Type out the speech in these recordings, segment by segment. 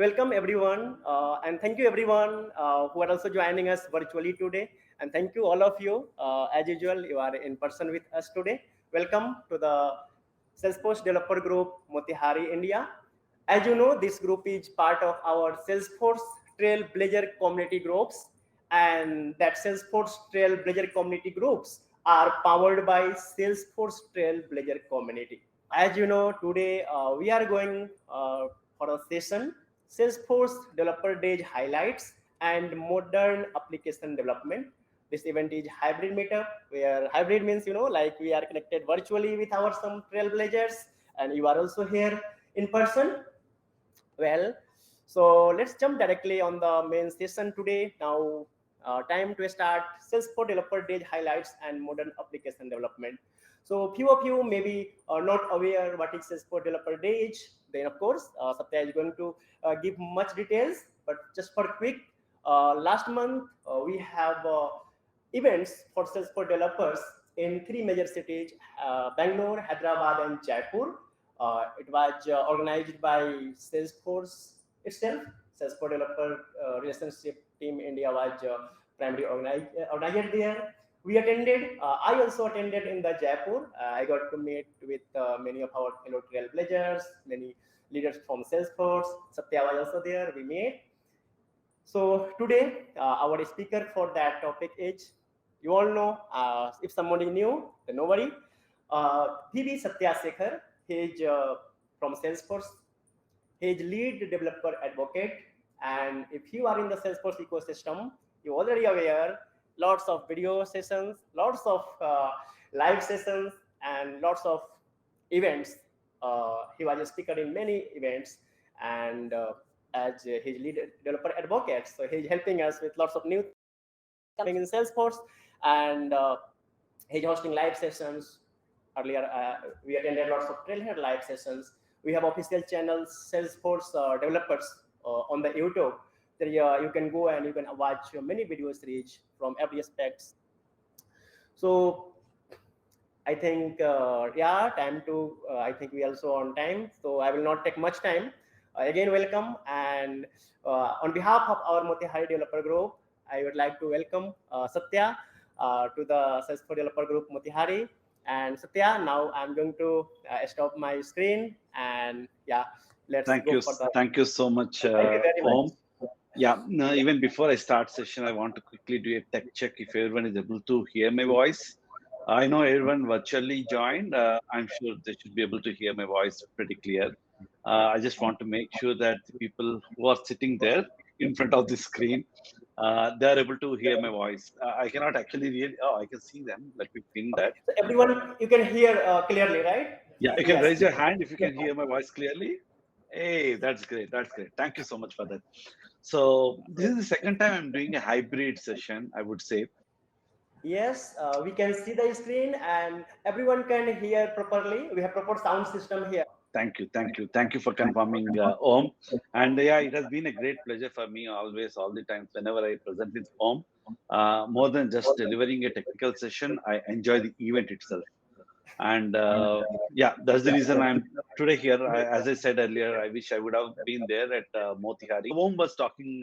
welcome everyone, and thank you everyone who are also joining us virtually today. And thank you all of you. As usual, you are in person with us today. Welcome to the Salesforce Developer Group, Motihari, India. As you know, this group is part of our Salesforce Trailblazer community groups, and that Salesforce Trailblazer community groups are powered by Salesforce Trailblazer community. As you know, today we are going for a session, Salesforce Developer Days highlights and modern application development. This event is hybrid meetup, where hybrid means, like we are connected virtually with our some trailblazers, and you are also here in person. Well, so let's jump directly on the main session today. Now, time to start Salesforce Developer Days highlights and modern application development. So few of you maybe are not aware what is Salesforce Developer Days. Then of course, Satya is going to give much details. But just for quick, last month we have events for Salesforce developers in three major cities: Bangalore, Hyderabad, and Jaipur. It was organized by Salesforce itself. Salesforce Developer Relationship Team India was primary organizer there. We attended. I also attended in the Jaipur. I got to meet with many of our fellow trailblazers, many leaders from Salesforce. Satya was also there. We met. So today, our speaker for that topic is, you all know, if somebody new, then no worry. PB Satya Sekhar, he is from Salesforce. He is lead developer advocate. And if you are in the Salesforce ecosystem, you're already aware, lots of video sessions, lots of live sessions, and lots of events. He was a speaker in many events, and as his lead developer advocate, so he's helping us with lots of new coming in Salesforce, and he's hosting live sessions. Earlier, we attended lots of Trailhead live sessions. We have official channels, Salesforce developers on the YouTube. There you can go and you can watch many video series from every aspects. So I think, time to, I think we also on time. So I will not take much time. Again, welcome. And on behalf of our Motihari Developer Group, I would like to welcome Satya to the Salesforce Developer Group Motihari. And Satya, now I'm going to stop my screen, and yeah, let's Thank go you. for the. Thank you so much, Thank you very much. Om. Yeah, no, even before I start session, I want to quickly do a tech check if everyone is able to hear my voice. I know everyone virtually joined. I'm sure they should be able to hear my voice pretty clear. I just want to make sure that the people who are sitting there in front of the screen, they are able to hear my voice. I cannot actually really. Oh, I can see them. Let me pin Okay. that. So everyone, you can hear clearly, right? Yeah, you can Yes. raise your hand if you can hear my voice clearly. Hey, that's great. That's great. Thank you so much for that. So this is the second time I'm doing a hybrid session, I would say. Yes, we can see the screen and everyone can hear properly. We have proper sound system here. Thank you. Thank you. Thank you for confirming, Om. And yeah, it has been a great pleasure for me always, all the times, whenever I present with Om. More than just delivering a technical session, I enjoy the event itself. And yeah, that's the reason I'm today here. As I said earlier, I wish I would have been there at Motihari. Om was talking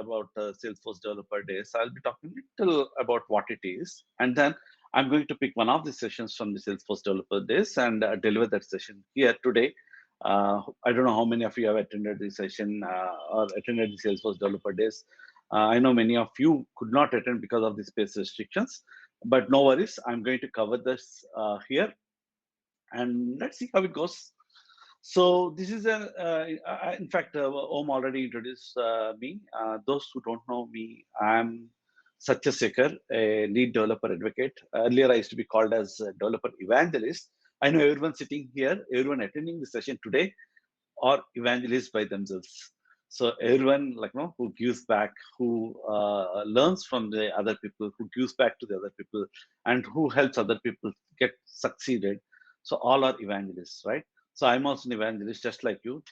about Salesforce Developer Days. I'll be talking a little about what it is, and then I'm going to pick one of the sessions from the Salesforce Developer Days and deliver that session here today. I don't know how many of you have attended the session or attended the Salesforce Developer Days. I know many of you could not attend because of the space restrictions, but no worries. I'm going to cover this here, and let's see how it goes. So this is in fact, Om already introduced me. Those who don't know me, I'm Satya Sekhar, a lead developer advocate. Earlier, I used to be called as a developer evangelist. I know everyone sitting here, everyone attending the session today, are evangelists by themselves. So everyone, who gives back, who learns from the other people, who gives back to the other people, and who helps other people get succeeded. So all are evangelists, right? So I'm also an evangelist, just like you.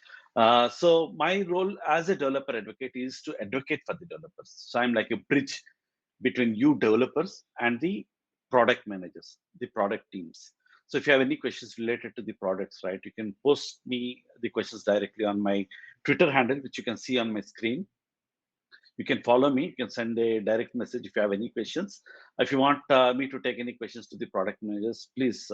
So my role as a developer advocate is to advocate for the developers. So I'm like a bridge between you developers and the product managers, the product teams. So if you have any questions related to the products, right, you can post me the questions directly on my Twitter handle, which you can see on my screen. You can follow me. You can send a direct message if you have any questions. If you want me to take any questions to the product managers, please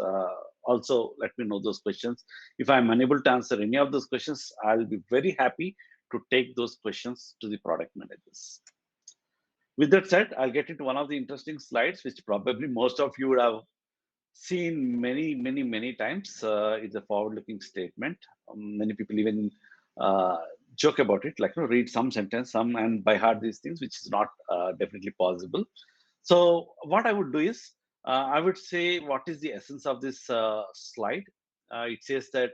also let me know those questions. If I'm unable to answer any of those questions, I'll be very happy to take those questions to the product managers. With that said, I'll get into one of the interesting slides, which probably most of you would have seen many times. It's a forward-looking statement. Many people even uh, joke about it, like, read some sentence, some, and by heart these things, which is not definitely possible. So what I would do is, I would say what is the essence of this slide. It says that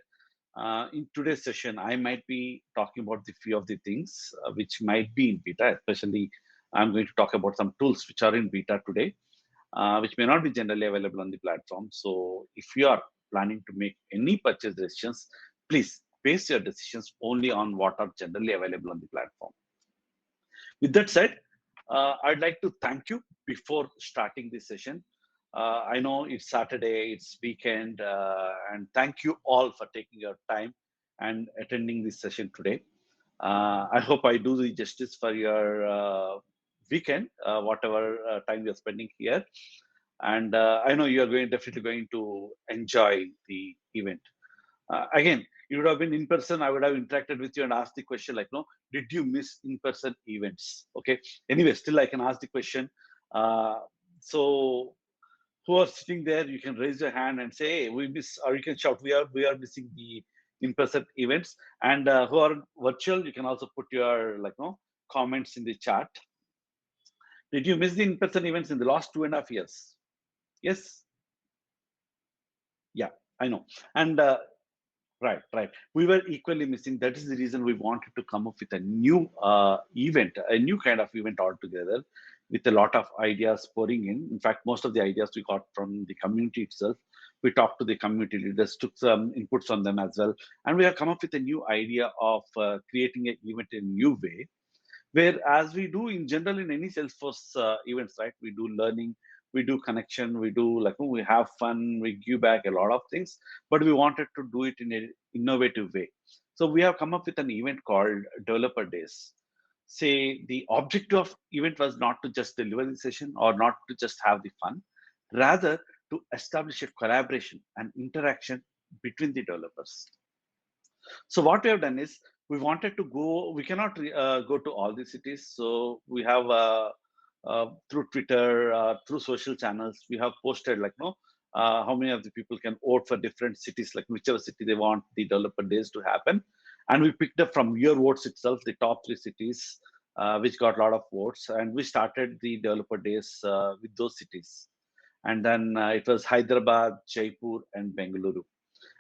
in today's session, I might be talking about the few of the things which might be in beta. Especially, I'm going to talk about some tools which are in beta today, which may not be generally available on the platform. So if you are planning to make any purchase decisions, please base your decisions only on what are generally available on the platform. With that said, I'd like to thank you before starting this session. I know it's Saturday, it's weekend, and thank you all for taking your time and attending this session today. I hope I do the justice for your weekend, whatever time you're spending here. And I know you're definitely going to enjoy the event. Again, you would have been in person. I would have interacted with you and asked the question like, no, did you miss in-person events? Okay. Anyway, still I can ask the question. Uh, so who are sitting there, you can raise your hand and say, hey, we miss, or you can shout, we are missing the in-person events. And who are virtual, you can also put your comments in the chat. Did you miss the in-person events in the last 2.5 years? Yes. Yeah, I know. And right. We were equally missing. That is the reason we wanted to come up with a new event, a new kind of event altogether, with a lot of ideas pouring in. In fact, most of the ideas we got from the community itself. We talked to the community leaders, took some inputs from them as well, and we have come up with a new idea of creating an event in a new way, where as we do in general in any Salesforce events, right, we do learning, we do connection, we do we have fun, we give back a lot of things, but we wanted to do it in an innovative way. So we have come up with an event called Developer Days. Say the objective of event was not to just deliver the session or not to just have the fun, rather to establish a collaboration and interaction between the developers. So what we have done is, we wanted to go. We cannot go to all the cities, so we have through Twitter, through social channels, we have posted how many of the people can vote for different cities, like whichever city they want the developer days to happen, and we picked up from your votes itself the top 3 cities which got a lot of votes, and we started the developer days with those cities, and then it was Hyderabad, Jaipur, and Bengaluru.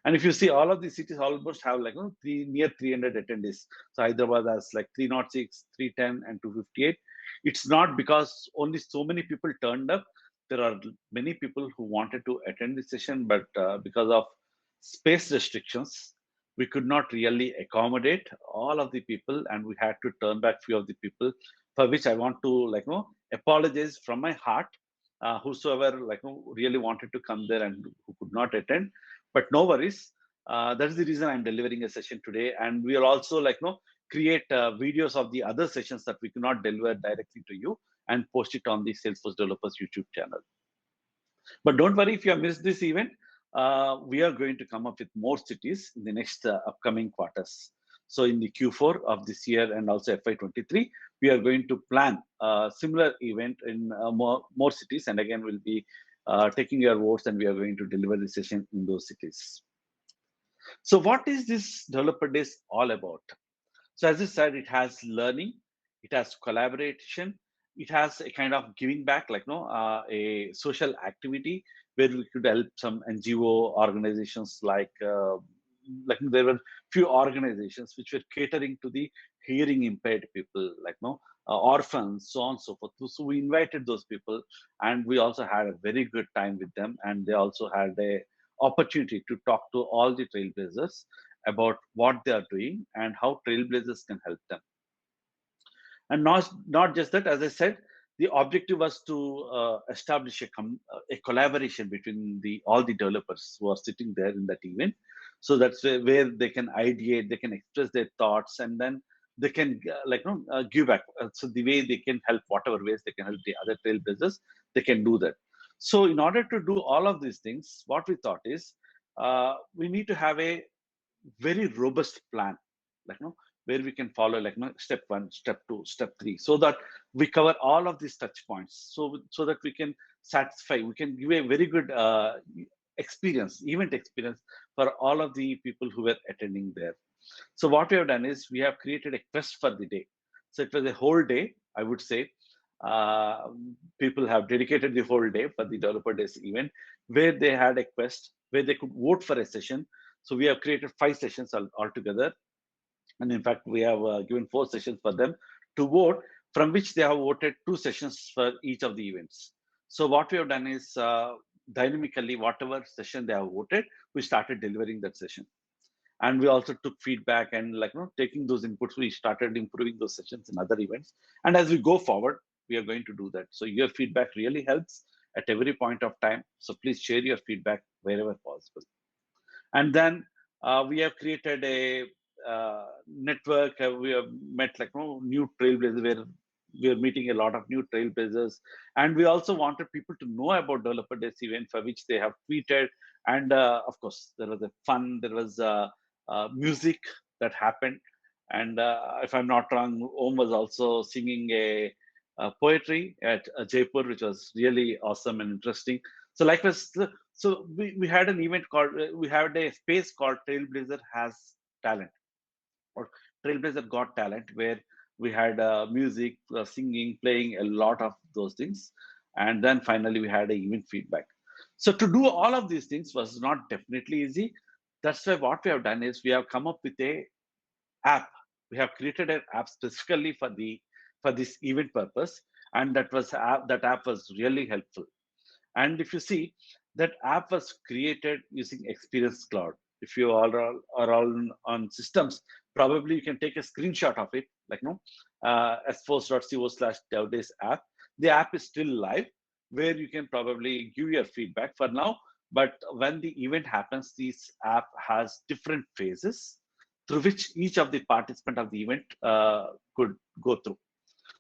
And if you see, all of these cities almost have near 300 attendees. So Hyderabad has like 306, 310, and 258. It's not because only so many people turned up. There are many people who wanted to attend the session, but because of space restrictions, we could not really accommodate all of the people, and we had to turn back few of the people. For which I want to apologize from my heart. Whosoever really wanted to come there and who could not attend, but no worries. That's the reason I'm delivering a session today, and we'll also create videos of the other sessions that we cannot deliver directly to you and post it on the Salesforce Developers YouTube channel. But don't worry if you have missed this event. We are going to come up with more cities in the next upcoming quarters. So in the Q4 of this year and also FY23, we are going to plan a similar event in more cities. And again, we'll be taking your votes, and we are going to deliver the session in those cities. So what is this Developer Days all about? So as I said, it has learning, it has collaboration, it has a kind of giving back, a social activity where we could help some NGO organizations, there were few organizations which were catering to the hearing impaired people, orphans, so on and so forth. So we invited those people, and we also had a very good time with them, and they also had a opportunity to talk to all the trailblazers about what they are doing and how trailblazers can help them. And not just that, as I said, the objective was to establish a collaboration between all the developers who are sitting there in that event. So that's where they can ideate, they can express their thoughts, and then they can give back. So the way they can help, whatever ways they can help the other trailblazers, they can do that. So in order to do all of these things, what we thought is we need to have a very robust plan, like where we can follow step 1, step 2, step 3, so that we cover all of these touch points, so that we can we can give a very good event experience for all of the people who were attending there. So what we have done is we have created a quest for the day. So it was a whole day, I would say. Uh, People have dedicated the whole day for the Developer Days event, where they had a quest where they could vote for a session. So we have created 5 sessions altogether. And in fact, we have given 4 sessions for them to vote, from which they have voted 2 sessions for each of the events. So what we have done is dynamically, whatever session they have voted, we started delivering that session. And we also took feedback, and taking those inputs, we started improving those sessions in other events. And as we go forward, we are going to do that. So your feedback really helps at every point of time. So please share your feedback wherever possible. And then we have created a network. We have met new trailblazers, where we are meeting a lot of new trailblazers. And we also wanted people to know about Developer Days event, for which they have tweeted. And of course, there was a fun, there was music that happened. And if I'm not wrong, Om was also singing a poetry at Jaipur, which was really awesome and interesting. So likewise, so we had an event called, we had a space called Trailblazer Has Talent, or Trailblazer Got Talent, where we had music, singing, playing, a lot of those things. And then finally we had a event feedback. So to do all of these things was not definitely easy. That's why what we have done is we have come up with a app. We have created an app specifically for this event purpose, and that app was really helpful. And if you see, that app was created using Experience Cloud. If you all are all on systems, probably you can take a screenshot of it, s4.co/devdays app. The app is still live, where you can probably give your feedback for now. But when the event happens, this app has different phases through which each of the participant of the event could go through.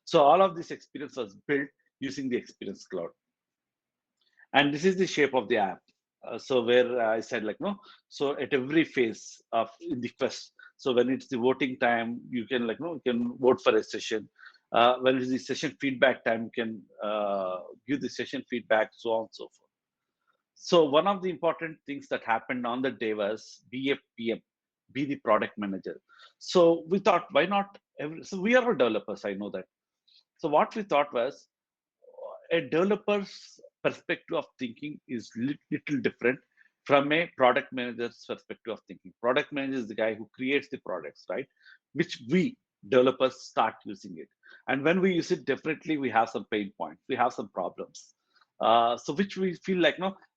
So all of this experience was built using the Experience Cloud. And this is the shape of the app. So where I said so at every phase of in the quest, so when it's the voting time, you can you can vote for a session. When it's the session feedback time, you can give the session feedback, so on and so forth. So one of the important things that happened on the day was be a PM, be the product manager. So we thought, why not? So we are all developers, I know that. So what we thought was, a developer's perspective of thinking is little different from a product manager's perspective of thinking. Product manager is the guy who creates the products, right? Which we developers start using it. And when we use it differently, we have some pain points, we have some problems. So which we feel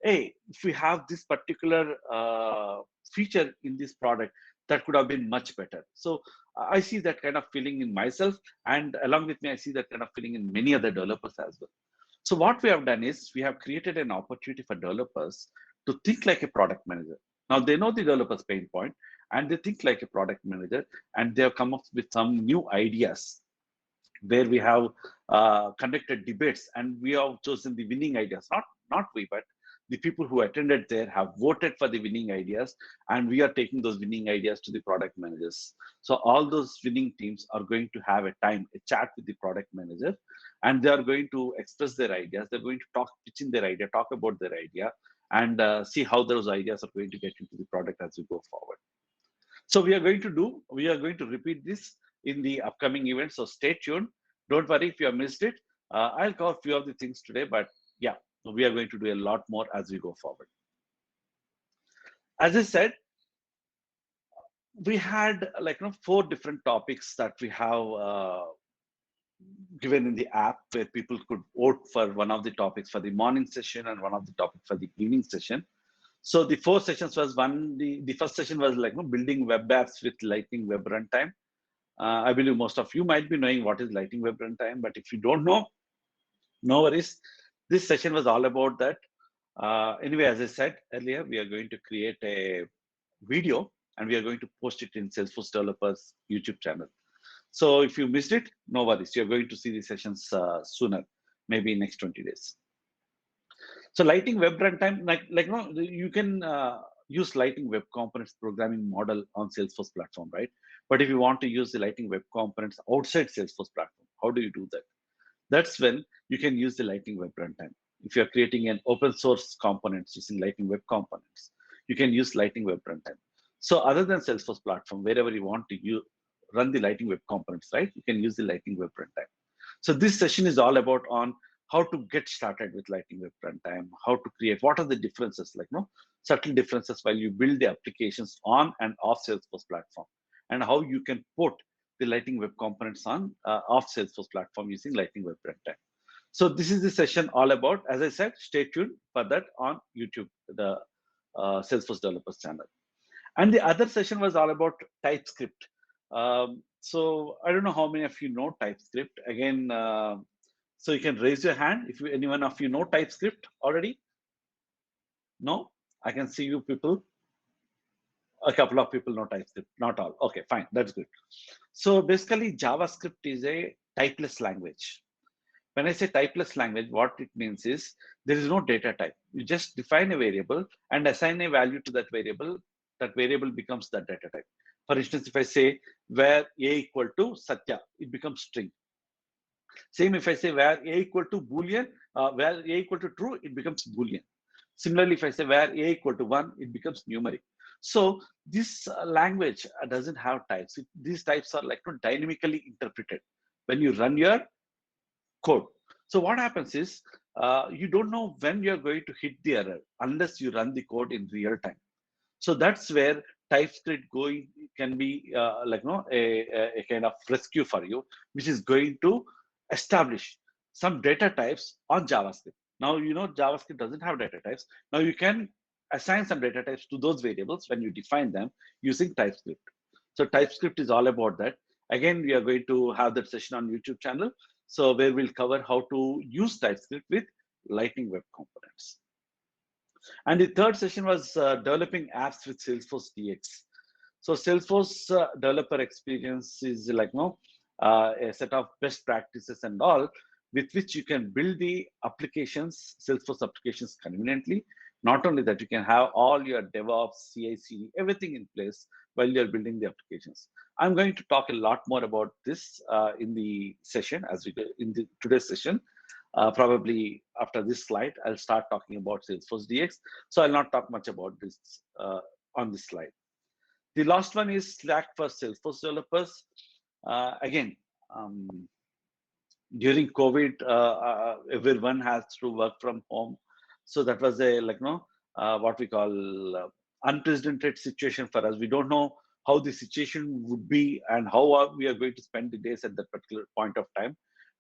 hey, if we have this particular feature in this product, that could have been much better. So I see that kind of feeling in myself, and along with me, I see that kind of feeling in many other developers as well. So what we have done is we have created an opportunity for developers to think like a product manager. Now they know the developer's pain point, and they think like a product manager, and they have come up with some new ideas, where we have conducted debates, and we have chosen the winning ideas. Not we, but the people who attended there have voted for the winning ideas, and we are taking those winning ideas to the product managers. So all those winning teams are going to have a chat with the product manager, and they are going to express their ideas. They're going to pitch in their idea, talk about their idea, and see how those ideas are going to get into the product as we go forward. So we are going to repeat this in the upcoming event. So stay tuned. Don't worry if you have missed it. I'll cover a few of the things today, but yeah, we are going to do a lot more as we go forward. As I said, we had 4 different topics that we have given in the app, where people could vote for one of the topics for the morning session and one of the topics for the evening session. So the 4 sessions was the first session was building web apps with Lightning Web Runtime. I believe most of you might be knowing what is Lightning Web Runtime, but if you don't know, No worries. This session was all about that. Anyway, as I said earlier, we are going to create a video and we are going to post it in Salesforce Developers YouTube channel. So if you missed it, no worries. You're going to see the sessions sooner, maybe next 20 days. So Lighting Web Runtime, no, you can use Lighting Web Components programming model on Salesforce platform, right? But if you want to use the Lighting Web Components outside Salesforce platform, how do you do that? That's when you can use the Lightning Web Runtime. If you're creating an open source components using Lightning Web Components, you can use Lightning Web Runtime. So other than Salesforce platform, wherever you want to run the Lightning Web Components, right? You can use the Lightning Web Runtime. So this session is all about on how to get started with Lightning Web Runtime, how to create, what are the differences, subtle differences while you build the applications on and off Salesforce platform, and how you can port the Lightning Web Components on off Salesforce platform using Lightning Web Runtime. So this is the session all about. As I said, stay tuned for that on YouTube, the Salesforce Developers channel. And the other session was all about TypeScript. So I don't know how many of you know TypeScript. Again, so you can raise your hand if anyone of you know TypeScript already. No, I can see you people. A couple of people know TypeScript, not all. Okay, fine, that's good. So basically, JavaScript is a typeless language. When I say typeless language, what it means is there is no data type. You just define a variable and assign a value to that variable becomes that data type. For instance, if I say where a equal to Satya, it becomes string. Same if I say where a equal to Boolean, where a equal to true, it becomes Boolean. Similarly, if I say where a equal to 1, it becomes numeric. So this language doesn't have types. These types are dynamically interpreted when you run your code. So what happens is you don't know when you're going to hit the error unless you run the code in real time. So that's where TypeScript can be a kind of rescue for you, which is going to establish some data types on JavaScript. Now you know JavaScript doesn't have data types. Now you can assign some data types to those variables when you define them using TypeScript. So TypeScript is all about that. Again, we are going to have that session on YouTube channel. So where we'll cover how to use TypeScript with Lightning Web Components. And the third session was developing apps with Salesforce DX. So Salesforce developer experience is a set of best practices and all with which you can build the applications, Salesforce applications conveniently. Not only that, you can have all your DevOps, CI/CD, everything in place while you're building the applications. I'm going to talk a lot more about this in the session as we go in today's session. Probably after this slide, I'll start talking about Salesforce DX. So I'll not talk much about this on this slide. The last one is Slack for Salesforce developers. Again, during COVID, everyone has to work from home. So that was a what we call unprecedented situation for us. We don't know how the situation would be and how we are going to spend the days at that particular point of time.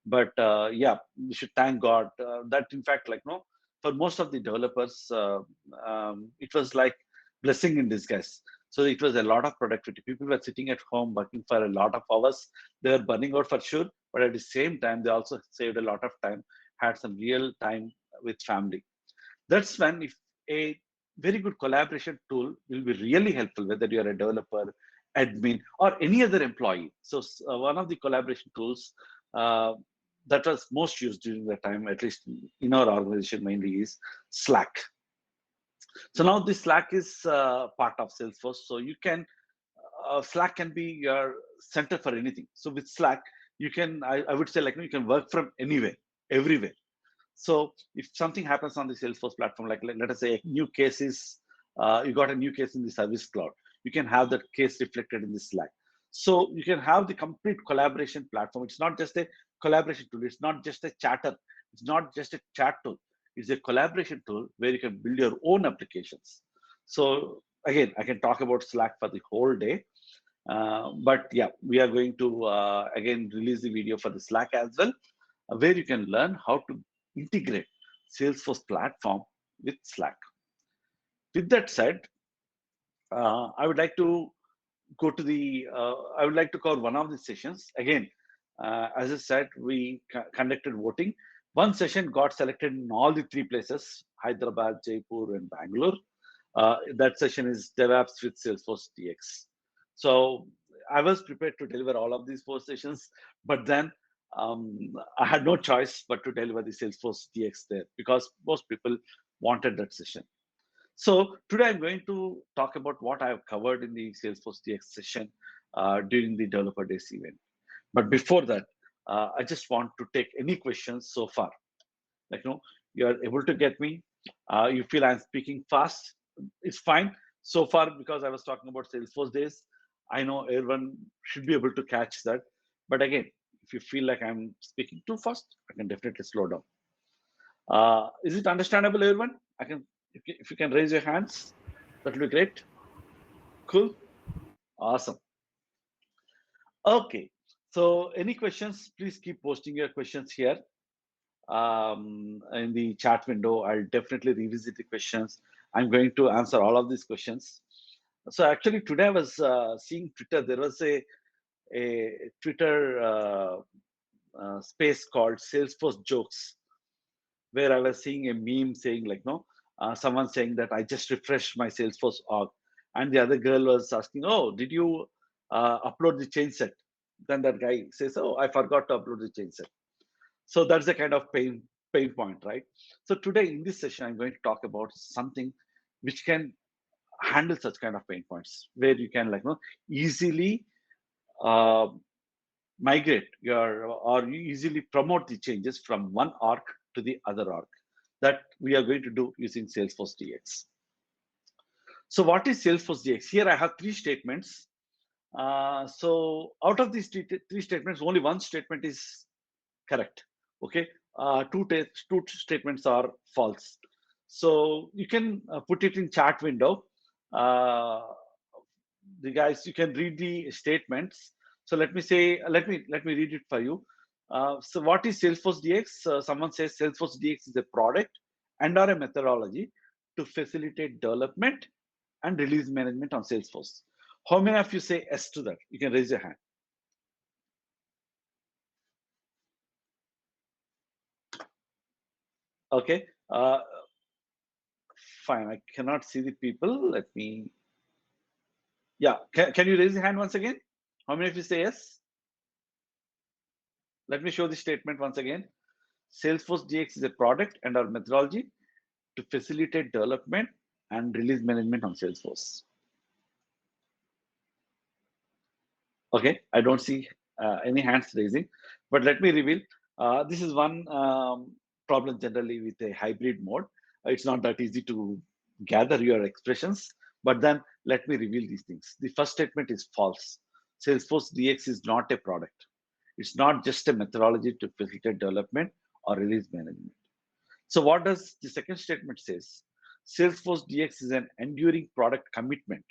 But yeah, we should thank God that in fact, for most of the developers, it was like blessing in disguise. So it was a lot of productivity. People were sitting at home working for a lot of hours. They were burning out for sure, but at the same time, they also saved a lot of time, had some real time with family. That's when if a very good collaboration tool will be really helpful, whether you're a developer, admin, or any other employee. So one of the collaboration tools that was most used during the time, at least in our organization mainly, is Slack. So now this Slack is part of Salesforce. So you can, Slack can be your center for anything. So with Slack, you can, I would say you can work from anywhere, everywhere. So if something happens on the Salesforce platform, let us say a new case is, you got a new case in the Service Cloud, you can have that case reflected in the Slack. So you can have the complete collaboration platform. It's not just a collaboration tool. It's not just a chatter. It's not just a chat tool. It's a collaboration tool where you can build your own applications. So again, I can talk about Slack for the whole day. But yeah, we are going to again release the video for the Slack as well, where you can learn how to integrate Salesforce platform with Slack. With that said, I would like to go to the, I would like to cover one of the sessions. Again, as I said, we conducted voting. One session got selected in all the three places, Hyderabad, Jaipur, and Bangalore. That session is DevOps with Salesforce DX. So I was prepared to deliver all of these four sessions, but then I had no choice but to deliver the Salesforce DX there because most people wanted that session. So today I'm going to talk about what I have covered in the Salesforce DX session during the Developer Days event. But before that, I just want to take any questions so far. Like, you are able to get me. You feel I'm speaking fast. It's fine. So far, because I was talking about Salesforce Days, I know everyone should be able to catch that. But again, if you feel like I'm speaking too fast, I can definitely slow down. Is it understandable, everyone? If you can raise your hands, that will be great. Cool. Awesome. Okay. So, any questions? Please keep posting your questions here in the chat window. I'll definitely revisit the questions. I'm going to answer all of these questions. So, actually, today I was seeing Twitter. There was a Twitter space called Salesforce Jokes, where I was seeing a meme saying like, no, someone saying that I just refreshed my Salesforce org, and the other girl was asking, oh, did you upload the change set? Then that guy says, oh, I forgot to upload the change set. So that's a kind of pain point, right? So today in this session, I'm going to talk about something which can handle such kind of pain points, where you can easily uh, migrate your or you easily promote the changes from one org to the other org. That we are going to do using Salesforce DX. So what is Salesforce DX? Here I have three statements. So out of these three statements, only one statement is correct. Okay, two statements are false. So you can put it in chat window. Uh, the guys, you can read the statements. So let me read it for you. So what is Salesforce DX? Someone says Salesforce DX is a product and or a methodology to facilitate development and release management on Salesforce. How many of you say yes to that? You can raise your hand. Okay. Fine. I cannot see the people. Let me. Yeah. Can you raise your hand once again? How many of you say yes? Let me show the statement once again. Salesforce DX is a product and our methodology to facilitate development and release management on Salesforce. Okay, I don't see any hands raising, but let me reveal. This is one problem generally with a hybrid mode. It's not that easy to gather your expressions, but then let me reveal these things. The first statement is false. Salesforce DX is not a product. It's not just a methodology to facilitate development or release management. So what does the second statement says? Salesforce DX is an enduring product commitment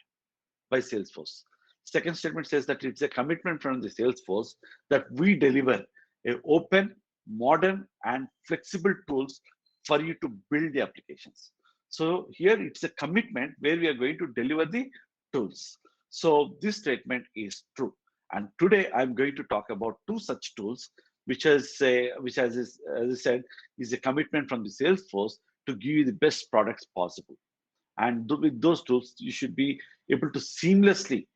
by Salesforce. Second statement says that it's a commitment from the Salesforce that we deliver a open, modern, and flexible tools for you to build the applications. So here it's a commitment where we are going to deliver the tools. So this statement is true. And today I'm going to talk about two such tools, which as I said, is a commitment from the Salesforce to give you the best products possible. And with those tools, you should be able to seamlessly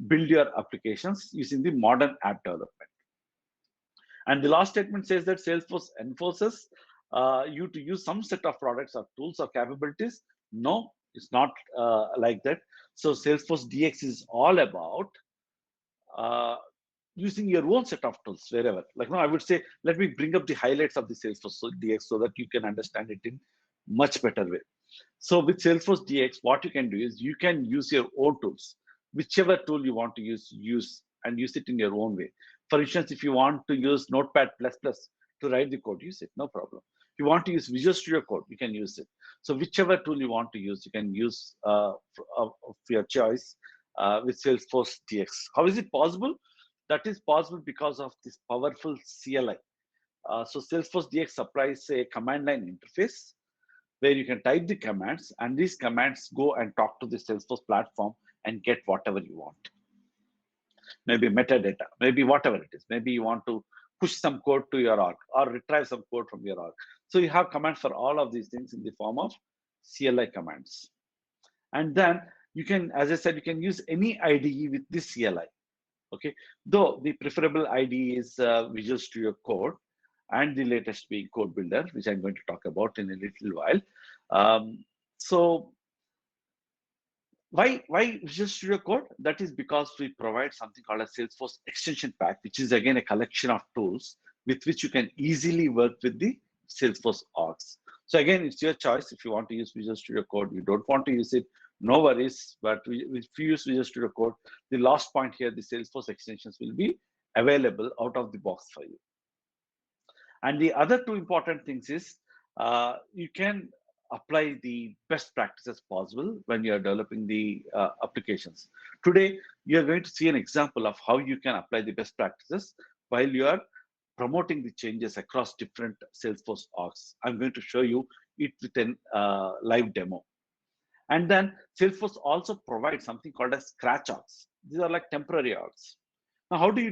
build your applications using the modern app development. And the last statement says that Salesforce enforces you to use some set of products or tools or capabilities. No, it's not like that. So Salesforce DX is all about uh, using your own set of tools wherever. Like now, I would say, let me bring up the highlights of the Salesforce DX so that you can understand it in much better way. So with Salesforce DX, what you can do is you can use your own tools, whichever tool you want to use and use it in your own way. For instance, if you want to use Notepad++ to write the code, use it, no problem. If you want to use Visual Studio Code, you can use it. So whichever tool you want to use, you can use of your choice with Salesforce DX. How is it possible? That is possible because of this powerful CLI. So Salesforce DX supplies a command line interface where you can type the commands, and these commands go and talk to the Salesforce platform and get whatever you want. Maybe metadata, maybe whatever it is. Maybe you want to push some code to your org or retrieve some code from your org. So you have commands for all of these things in the form of CLI commands. And then you can, as I said, you can use any IDE with this CLI. Okay, though the preferable IDE is Visual Studio Code, and the latest being Code Builder, which I'm going to talk about in a little while. So why Visual Studio Code? That is because we provide something called a Salesforce extension pack, which is again a collection of tools with which you can easily work with the Salesforce orgs. So again, it's your choice if you want to use Visual Studio Code. You don't want to use it, no worries. But if you use Visual Studio Code, the last point here, the Salesforce extensions will be available out of the box for you. And the other two important things is you can apply the best practices possible when you are developing the applications. Today, you are going to see an example of how you can apply the best practices while you are promoting the changes across different Salesforce orgs. I'm going to show you it with a live demo. And then Salesforce also provides something called as scratch orgs. These are like temporary orgs. Now, how do you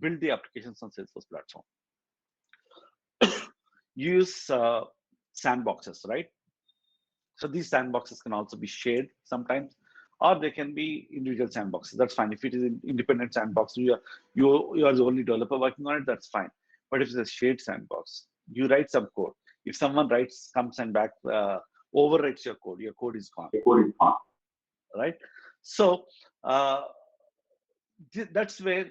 build the applications on Salesforce platform? Use sandboxes, right? So these sandboxes can also be shared sometimes, or they can be individual sandboxes. That's fine. If it is an independent sandbox, you are the only developer working on it, that's fine. But if it's a shared sandbox, you write some code. If someone comes and back overwrites your code is gone, right? So that's where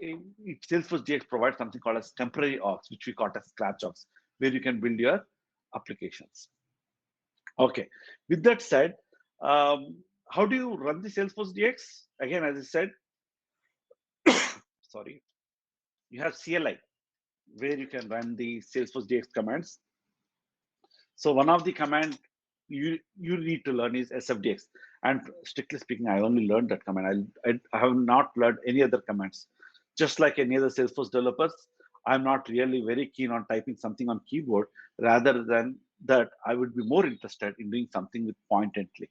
Salesforce DX provides something called as temporary orgs, which we call as scratch orgs, where you can build your applications. Okay, with that said, how do you run the Salesforce DX? Again, as I said, sorry, you have CLI, where you can run the Salesforce DX commands. So one of the command you need to learn is SFDX. And strictly speaking, I only learned that command. I have not learned any other commands. Just like any other Salesforce developers, I'm not really very keen on typing something on keyboard. Rather than that, I would be more interested in doing something with point and click.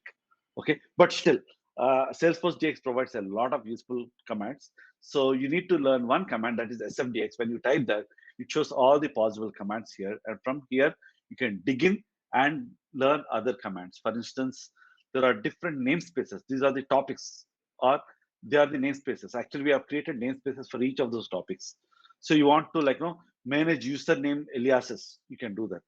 Okay, but still, Salesforce DX provides a lot of useful commands. So you need to learn one command, that is SFDX. When you type that, it shows all the possible commands here. And from here, you can dig in and learn other commands. For instance, there are different namespaces. These are the topics, or they are the namespaces. Actually, we have created namespaces for each of those topics. So you want to manage username aliases, you can do that.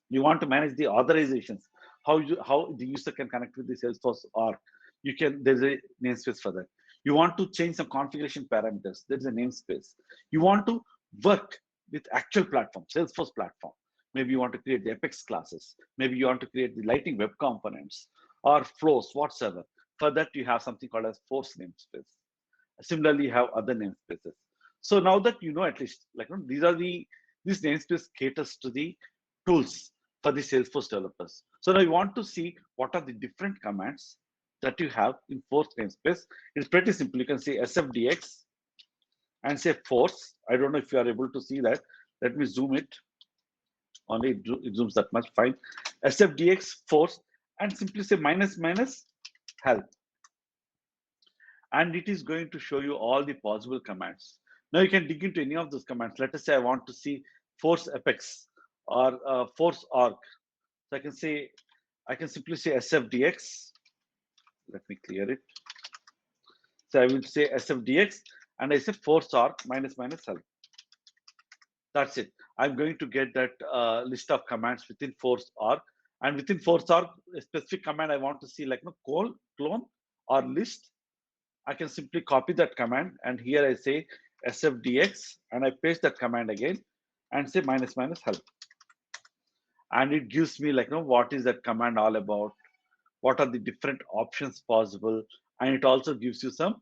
You want to manage the authorizations, how the user can connect with the Salesforce org. There's a namespace for that. You want to change some configuration parameters, there's a namespace. You want to work with actual platform, Salesforce platform. Maybe you want to create the Apex classes. Maybe you want to create the Lightning web components or flows, whatsoever. For that, you have something called as Force namespace. Similarly, you have other namespaces. So now that you know, at least this namespace caters to the tools for the Salesforce developers. So now you want to see what are the different commands that you have in Force namespace. It's pretty simple. You can say SFDX and say Force. I don't know if you are able to see that. Let me zoom it. Only it zooms that much, fine. SFDX Force, and simply say minus help. And it is going to show you all the possible commands. Now you can dig into any of those commands. Let us say I want to see Force Apex or Force org. So I can simply say SFDX. Let me clear it. So I will say SFDX and I say Force org minus help. That's it. I'm going to get that list of commands within Force org. And within Force org, a specific command I want to see, like clone or list. I can simply copy that command, and here I say SFDX, and I paste that command again and say minus help. And it gives me what is that command all about, what are the different options possible, and it also gives you some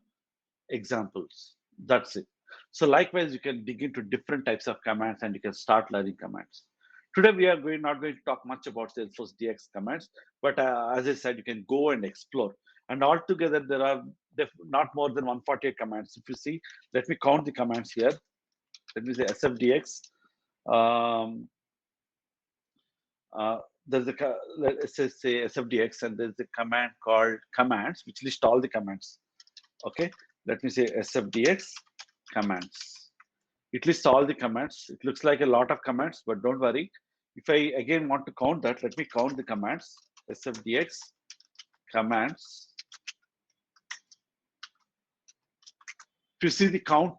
examples. That's it. So likewise, you can dig into different types of commands and you can start learning commands. Today, we are not going to talk much about Salesforce DX commands, but as I said, you can go and explore. And altogether, there are not more than 148 commands. If you see, let me count the commands here. Let me say SFDX. There's let's say SFDX, and there's a command called commands, which list all the commands. Okay, let me say SFDX commands. It lists all the commands. It looks like a lot of commands, but don't worry. If I again want to count that, let me count the commands. SFDX commands. If you see the count,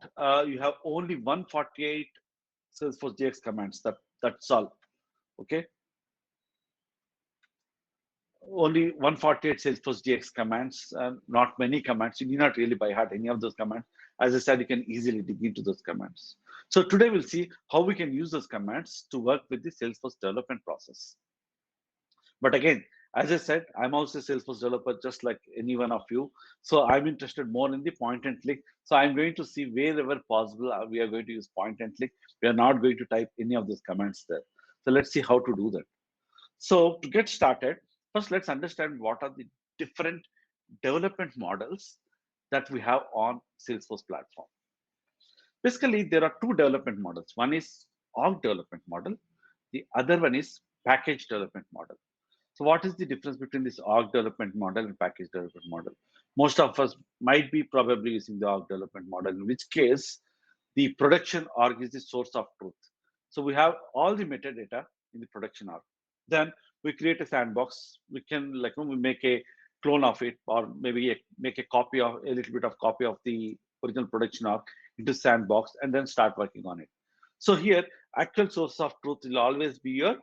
you have only 148 Salesforce DX commands. That's all. Okay. Only 148 Salesforce DX commands, not many commands. You need not really by heart any of those commands. As I said, you can easily dig into those commands. So today we'll see how we can use those commands to work with the Salesforce development process. But again, as I said, I'm also a Salesforce developer, just like any one of you. So I'm interested more in the point and click. So I'm going to see wherever possible, we are going to use point and click. We are not going to type any of those commands there. So let's see how to do that. So to get started, first let's understand what are the different development models that we have on Salesforce platform. Basically, there are two development models. One is org development model. The other one is package development model. So what is the difference between this org development model and package development model? Most of us might be probably using the org development model, in which case the production org is the source of truth. So we have all the metadata in the production org. Then we create a sandbox. We can we make a clone of it, or maybe make a copy of a little bit of copy of the original production org into sandbox, and then start working on it. So here, actual source of truth will always be your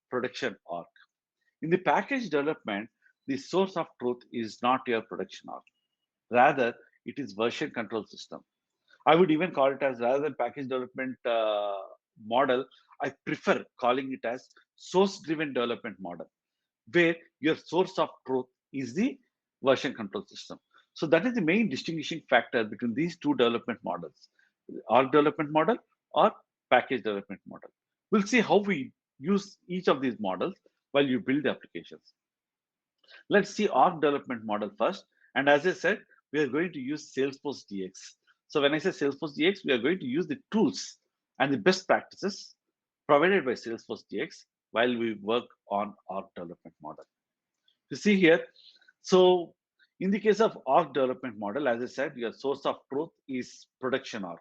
production org. In the package development, the source of truth is not your production org. Rather, it is version control system. I would even call it as, rather than package development model, I prefer calling it as source driven development model, where your source of truth is the version control system. So that is the main distinguishing factor between these two development models, org development model or package development model. We'll see how we use each of these models while you build the applications. Let's see org development model first. And as I said, we are going to use Salesforce DX. So when I say Salesforce DX, we are going to use the tools and the best practices provided by Salesforce DX while we work on org development model. You see here, so in the case of org development model, as I said, your source of truth is production org.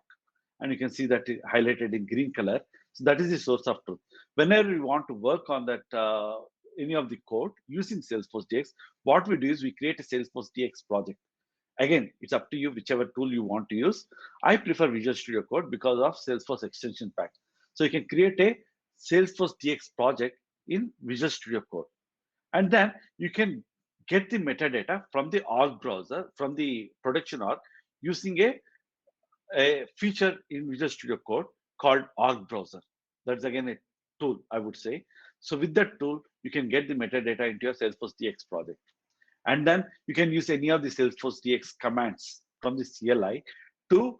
And you can see that highlighted in green color. So that is the source of truth. Whenever we want to work on that, any of the code using Salesforce DX, what we do is we create a Salesforce DX project. Again, it's up to you, whichever tool you want to use. I prefer Visual Studio Code because of Salesforce extension pack. So you can create a Salesforce DX project in Visual Studio Code. And then you can get the metadata from the org browser, from the production org, using a feature in Visual Studio Code called org browser. That's again a tool, I would say. So with that tool, you can get the metadata into your Salesforce DX project. And then you can use any of the Salesforce DX commands from the CLI to,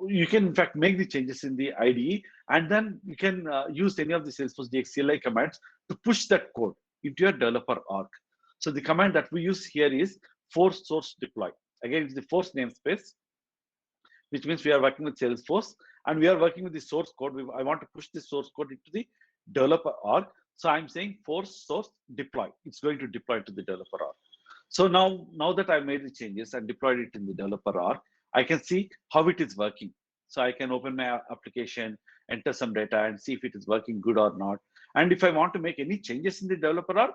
you can in fact make the changes in the IDE, and then you can use any of the Salesforce DX CLI commands to push that code into your developer org. So the command that we use here is force source deploy. Again, it's the force namespace, which means we are working with Salesforce and we are working with the source code. I want to push the source code into the developer org. So I'm saying force source deploy. It's going to deploy to the developer org. So now that I made the changes and deployed it in the developer org, I can see how it is working. So I can open my application, enter some data, and see if it is working good or not. And if I want to make any changes in the developer org,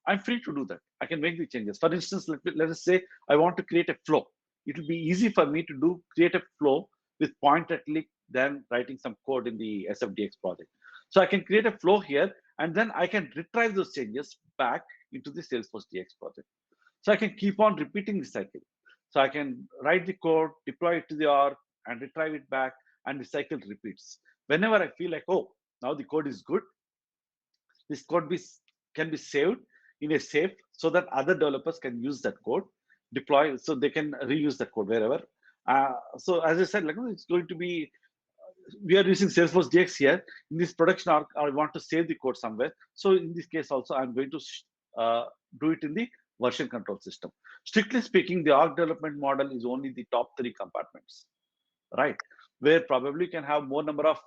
I'm free to do that. I can make the changes. For instance, let us say I want to create a flow. It will be easy for me to create a flow with point and click than writing some code in the SFDX project. So I can create a flow here, and then I can retrieve those changes back into the Salesforce DX project. So I can keep on repeating the cycle. So I can write the code, deploy it to the org, and retrieve it back, and the cycle repeats. Whenever I feel like, oh, now the code is good, this code can be saved in a safe so that other developers can use that code, deploy, so they can reuse that code wherever. So as I said, it's going to be, we are using Salesforce DX here. In this production org, I want to save the code somewhere. So in this case also, I'm going to do it in the version control system. Strictly speaking, the org development model is only the top 3 compartments, right? Where probably you can have more number of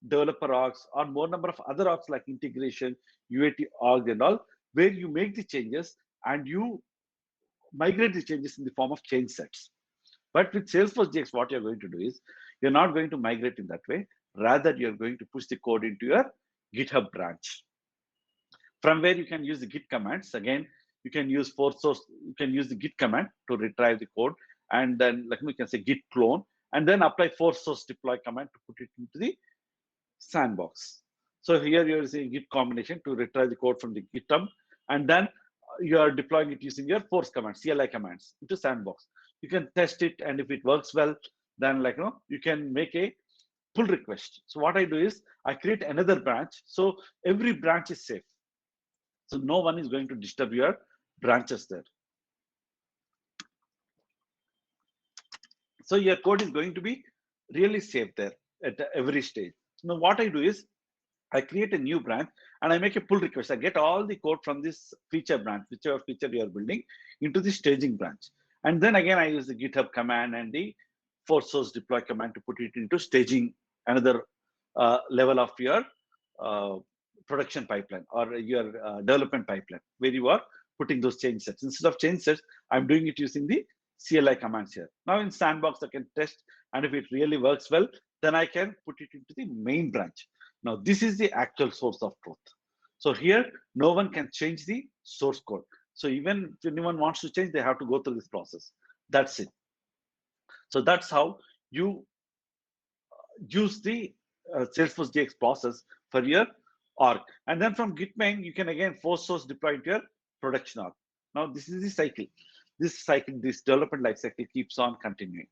developer orgs or more number of other orgs like integration, UAT org and all, where you make the changes and you migrate the changes in the form of change sets. But with Salesforce DX, what you're going to do is You're not going to migrate in that way. Rather, you're going to push the code into your GitHub branch, from where you can use the git commands. Again, you can use you can use the git command to retrieve the code, and then like we can say git clone, and then apply force source deploy command to put it into the sandbox. So here you're using git combination to retrieve the code from the GitHub, and then you are deploying it using your force commands, CLI commands into sandbox. You can test it, and if it works well, then you can make a pull request. So what I do is I create another branch, so every branch is safe. So no one is going to disturb your branches there. So your code is going to be really safe there at every stage. Now what I do is I create a new branch and I make a pull request. I get all the code from this feature branch, whichever feature you are building, into the staging branch. And then again, I use the GitHub command and the force source deploy command to put it into staging, another level of your production pipeline or your development pipeline, where you are putting those change sets. Instead of change sets, I'm doing it using the CLI commands here. Now in sandbox, I can test, and if it really works well, then I can put it into the main branch. Now this is the actual source of truth. So here, no one can change the source code. So even if anyone wants to change, they have to go through this process. That's it. So that's how you use the Salesforce DX process for your org. And then from Git main, you can again force source deploy to your production org. Now this is the cycle. This development life cycle keeps on continuing.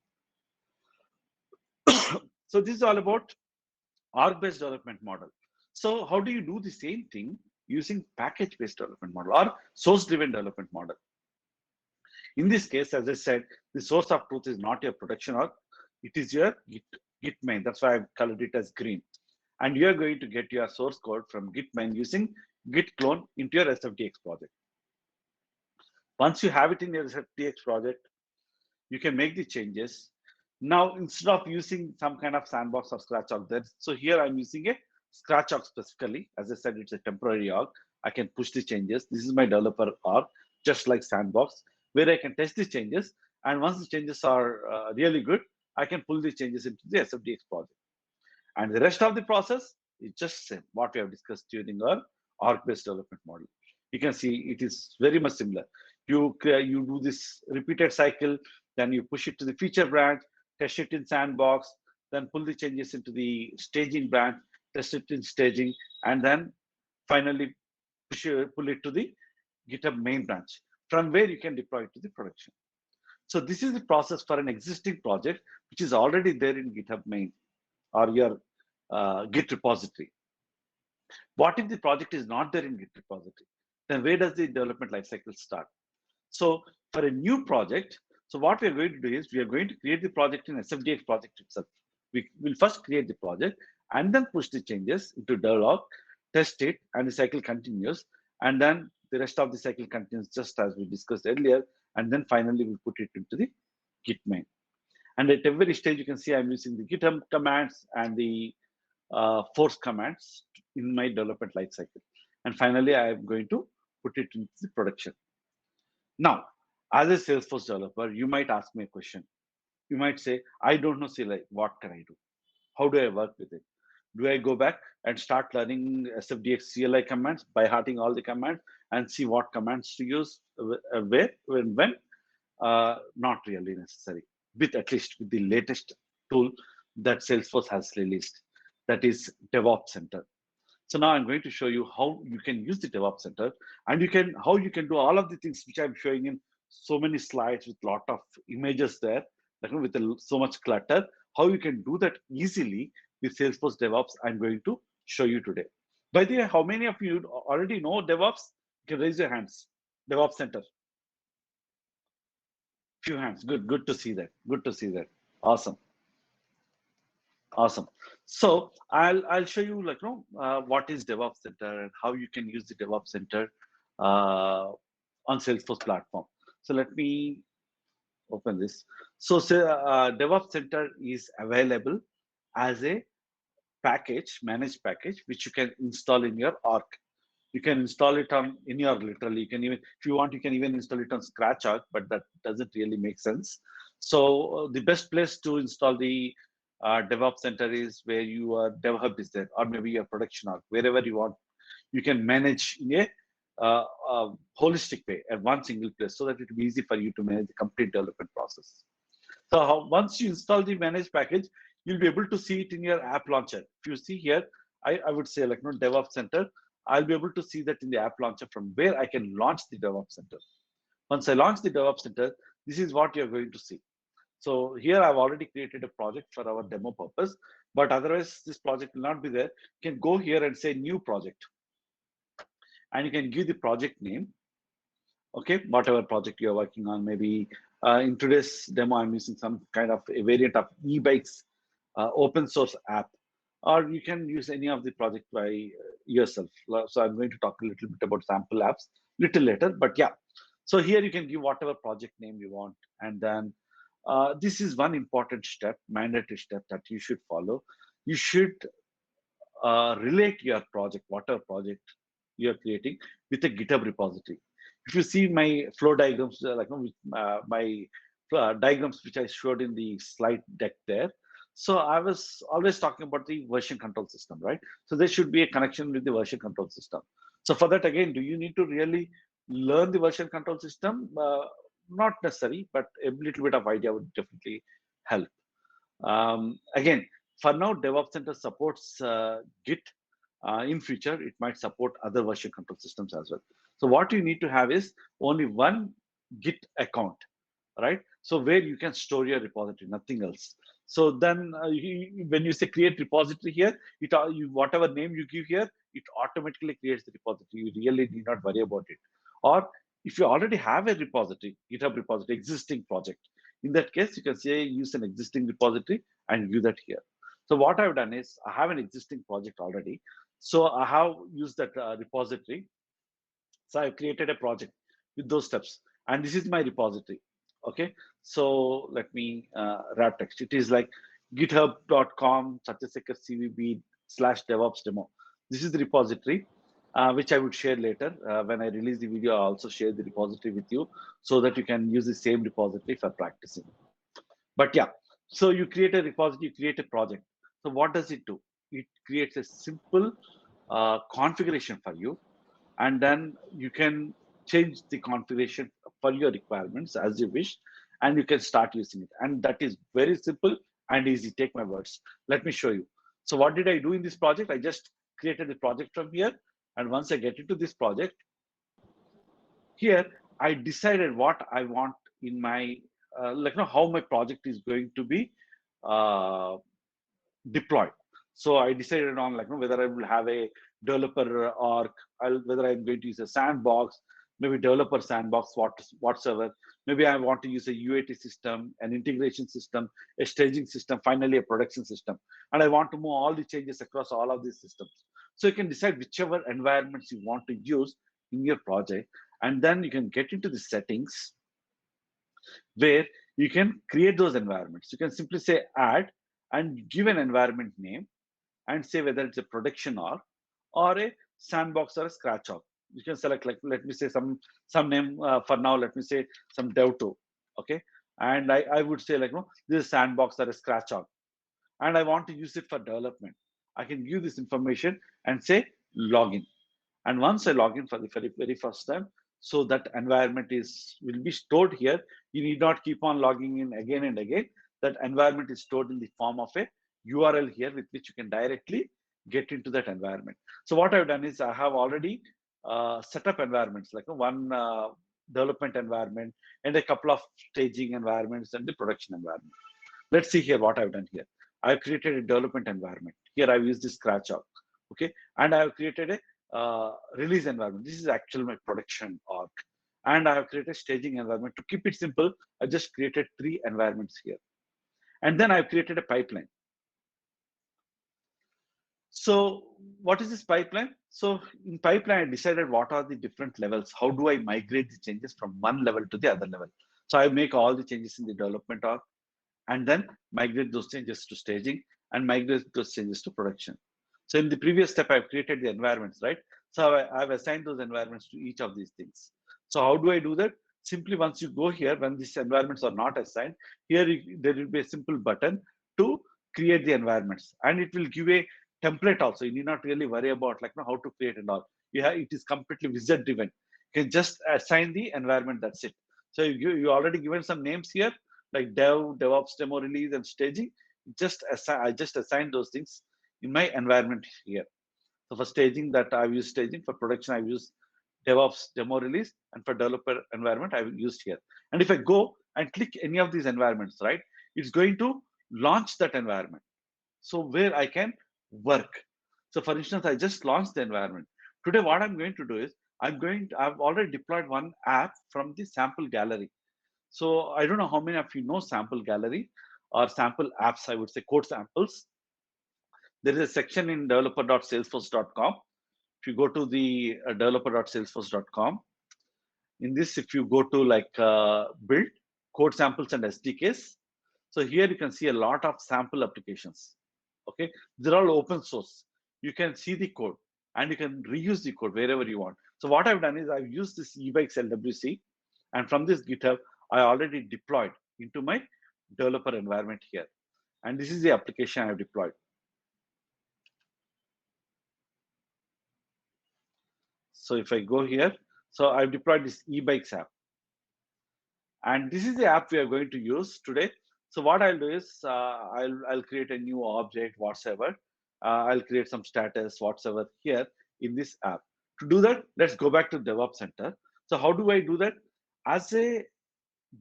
So this is all about org-based development model. So how do you do the same thing using package-based development model or source-driven development model? In this case, as I said, the source of truth is not your production org, it is your Git main. That's why I've colored it as green. And you're going to get your source code from Git main using Git clone into your SFDX project. Once you have it in your SFDX project, you can make the changes. Now, instead of using some kind of sandbox or scratch org there, so here I'm using a scratch org specifically. As I said, it's a temporary org. I can push the changes. This is my developer org, just like sandbox, where I can test the changes. And once the changes are really good, I can pull the changes into the SFDX project. And the rest of the process is just same, what we have discussed during our org-based development model. You can see it is very much similar. You do this repeated cycle, then you push it to the feature branch, test it in sandbox, then pull the changes into the staging branch, test it in staging, and then finally pull it to the GitHub main branch, from where you can deploy it to the production. So this is the process for an existing project, which is already there in GitHub main or your Git repository. What if the project is not there in Git repository? Then where does the development lifecycle start? So for a new project, so what we are going to do is we are going to create the project in SFDX project itself. We will first create the project and then push the changes into develop, test it, and the cycle continues. And then the rest of the cycle continues just as we discussed earlier. And then finally, we put it into the Git main. And at every stage, you can see I'm using the GitHub commands and the force commands in my development lifecycle. And finally, I am going to put it into the production. Now, as a Salesforce developer, you might ask me a question. You might say, I don't know CLI, what can I do? How do I work with it? Do I go back and start learning SFDX CLI commands, by hearting all the commands and see what commands to use where, when? Not really necessary, with at least with the latest tool that Salesforce has released, that is DevOps Center. So now I'm going to show you how you can use the DevOps Center, and how you can do all of the things which I'm showing in so many slides with lot of images there, with so much clutter. How you can do that easily with Salesforce DevOps, I'm going to show you today. By the way, how many of you already know DevOps? You can raise your hands. DevOps Center. Few hands. Good to see that. Good to see that. Awesome. Awesome. So I'll show you what is DevOps Center and how you can use the DevOps Center on Salesforce platform. So let me open this. So DevOps Center is available as a package, managed package, which you can install in your org. You can install it on in your literally. You can even, if you want, you can even install it on Scratch org, but that doesn't really make sense. So the best place to install the DevOps Center is where your Dev Hub is there, or maybe your production org, wherever you want. You can manage in a holistic way at one single place, so that it will be easy for you to manage the complete development process. So once you install the managed package, you'll be able to see it in your app launcher. If you see here, I would say like DevOps Center, I'll be able to see that in the app launcher from where I can launch the DevOps Center. Once I launch the DevOps Center, this is what you're going to see. So here I've already created a project for our demo purpose, but otherwise this project will not be there. You can go here and say new project, and you can give the project name. Okay, whatever project you're working on. Maybe in today's demo, I'm using some kind of a variant of e-bikes open source app, or you can use any of the project by yourself. So I'm going to talk a little bit about sample apps little later, but yeah. So here you can give whatever project name you want, and then this is one important step, mandatory step that you should follow. You should relate your project, whatever project you're creating, with a GitHub repository. If you see my flow diagrams, my diagrams which I showed in the slide deck there, so I was always talking about the version control system, right? So there should be a connection with the version control system. So for that, again, do you need to really learn the version control system? Not necessary, but a little bit of idea would definitely help. Again, for now, DevOps Center supports Git. In future, it might support other version control systems as well. So what you need to have is only one Git account, right? So where you can store your repository, nothing else. So then when you say create repository here, whatever name you give here, it automatically creates the repository. You really need not worry about it. Or if you already have a repository, GitHub repository, existing project, in that case, you can say use an existing repository and view that here. So what I've done is I have an existing project already. So I have used that repository. So I've created a project with those steps, and this is my repository. Okay, so let me wrap text. It is like github.com cvb/DevOps demo. This is the repository, which I would share later. When I release the video, I'll also share the repository with you so that you can use the same repository for practicing. But yeah, so you create a repository, you create a project. So what does it do? It creates a simple configuration for you, and then you can change the configuration for your requirements as you wish, and you can start using it. And that is very simple and easy. Take my words. Let me show you. So what did I do in this project? I just created the project from here, and once I get into this project, here I decided what I want in my how my project is going to be uh, deployed. So I decided on whether I will have a developer or whether I'm going to use a sandbox, maybe developer sandbox, whatsoever. Maybe I want to use a UAT system, an integration system, a staging system, finally a production system. And I want to move all the changes across all of these systems. So you can decide whichever environments you want to use in your project. And then you can get into the settings where you can create those environments. You can simply say add and give an environment name and say whether it's a production or a sandbox or a scratch org. You can select let me say some name for now. Let me say some dev2, okay? And I would say no, this is sandbox or a scratch org, and I want to use it for development. I can give this information and say login. And once I log in for the very first time, so that environment will be stored here. You need not keep on logging in again and again. That environment is stored in the form of a URL here with which you can directly get into that environment. So what I've done is I have already set up environments like one development environment and a couple of staging environments and the production environment. Let's see here what I've done here. I've created a development environment. Here I've used the scratch org, okay? And I've created a release environment. This is actually my production org. And I have created a staging environment. To keep it simple, I just created 3 environments here. And then I've created a pipeline. So what is this pipeline? So in pipeline, I decided what are the different levels. How do I migrate the changes from one level to the other level? So I make all the changes in the development org and then migrate those changes to staging and migrate those changes to production. So in the previous step, I've created the environments, right? So I've assigned those environments to each of these things. So how do I do that? Simply once you go here, when these environments are not assigned, here there will be a simple button to create the environments, and it will give a template also. You need not really worry about how to create and all. It is completely wizard driven. You can just assign the environment. That's it. So you already given some names here like dev, DevOps, demo release, and staging. I just assigned those things in my environment here. So for staging, that I've used staging. For production, I've used DevOps, demo release, and for developer environment, I've used here. And if I go and click any of these environments, right, it's going to launch that environment. So where I can work. So for instance, I just launched the environment. Today, what I'm going to do is I've already deployed one app from the sample gallery. So I don't know how many of you know sample gallery or sample apps, I would say code samples. There is a section in developer.salesforce.com. If you go to the developer.salesforce.com, in this, if you go to build code samples and SDKs, so here you can see a lot of sample applications. Okay, they're all open source. You can see the code and you can reuse the code wherever you want. So what I've done is I've used this ebikes LWC, and from this GitHub, I already deployed into my developer environment here. And this is the application I've deployed. So if I go here, so I've deployed this ebikes app. And this is the app we are going to use today. So what I'll do is I'll create a new object whatsoever. I'll create some status whatsoever here in this app. To do that, let's go back to DevOps Center. So how do I do that? As a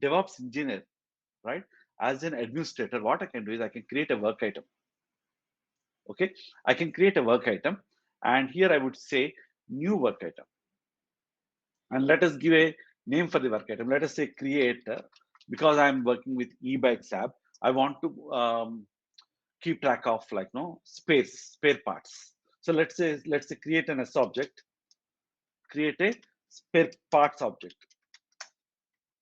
DevOps engineer, right? As an administrator, what I can do is I can create a work item. Okay, I can create a work item, and here I would say new work item. And let us give a name for the work item. Let us say create, because I'm working with ebikes app, I want to keep track of spare parts. So let's say create an S object, create a spare parts object,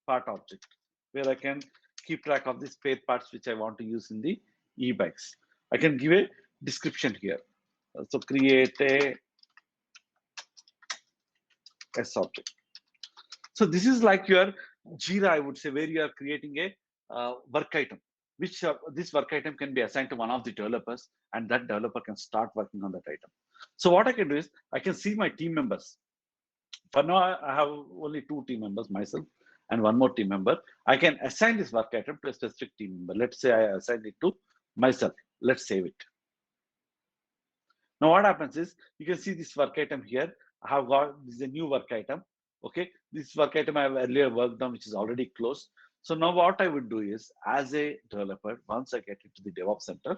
part object, where I can keep track of the spare parts which I want to use in the ebikes. I can give a description here. So create a S object. So this is like your Jira, I would say, where you are creating a work item, which this work item can be assigned to one of the developers, and that developer can start working on that item. So what I can do is I can see my team members. For now, I have only 2 team members, myself and one more team member. I can assign this work item to a specific team member. Let's say I assign it to myself. Let's save it. Now what happens is you can see this work item here. I have got this is a new work item. Okay, this work item I have earlier worked on, which is already closed. So now what I would do is, as a developer, once I get into the DevOps Center,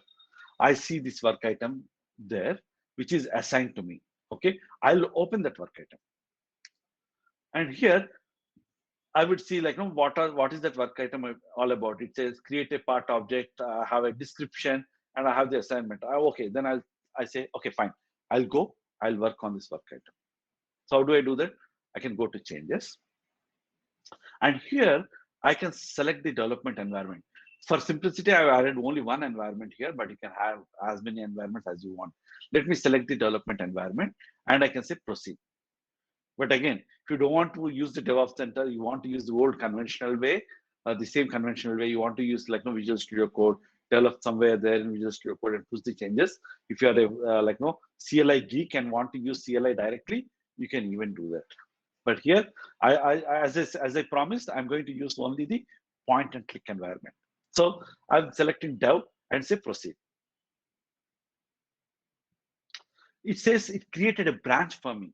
I see this work item there, which is assigned to me. Okay, I'll open that work item, and here I would see what is that work item all about. It says create a part object. I have a description and I have the assignment. Okay, then I say okay, fine. I'll work on this work item. So how do I do that? I can go to changes, and here I can select the development environment. For simplicity, I've added only one environment here, but you can have as many environments as you want. Let me select the development environment, and I can say proceed. But again, if you don't want to use the DevOps Center, you want to use the old conventional way, the same conventional way, you want to use Visual Studio Code, develop somewhere there in Visual Studio Code and push the changes. If you are a CLI geek and want to use CLI directly, you can even do that. But here, as I promised, I'm going to use only the point and click environment. So I'm selecting Dev and say proceed. It says it created a branch for me.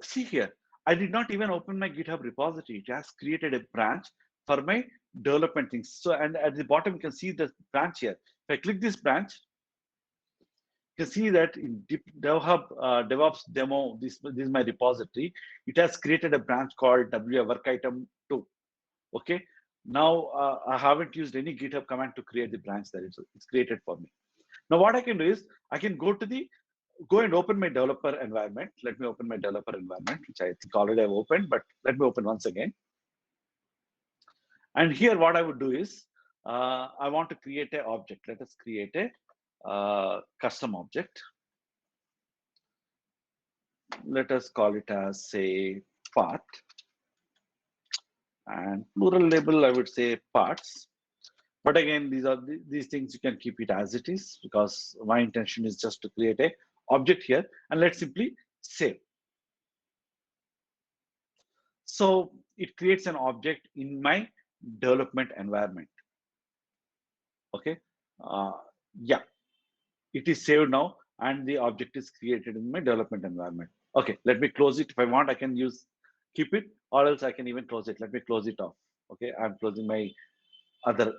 See here, I did not even open my GitHub repository. It has created a branch for my development things. So, and at the bottom, you can see the branch here. If I click this branch, you can see that in DevHub DevOps demo, this is my repository. It has created a branch called WA work item 2. Okay. Now I haven't used any GitHub command to create the branch that it's created for me. Now what I can do is I can go and open my developer environment. Let me open my developer environment, which I think already I've opened, but let me open once again. And here what I would do is I want to create an object. Let us create a custom object. Let us call it as say part, and plural label I would say parts. But again, these things you can keep it as it is, because my intention is just to create a object here, and let's simply save. So it creates an object in my development environment. Okay. Uh, yeah, it is saved now, and the object is created in my development environment. Okay, let me close it. If I want, I can keep it, or else I can even close it. Let me close it off. Okay, I'm closing my other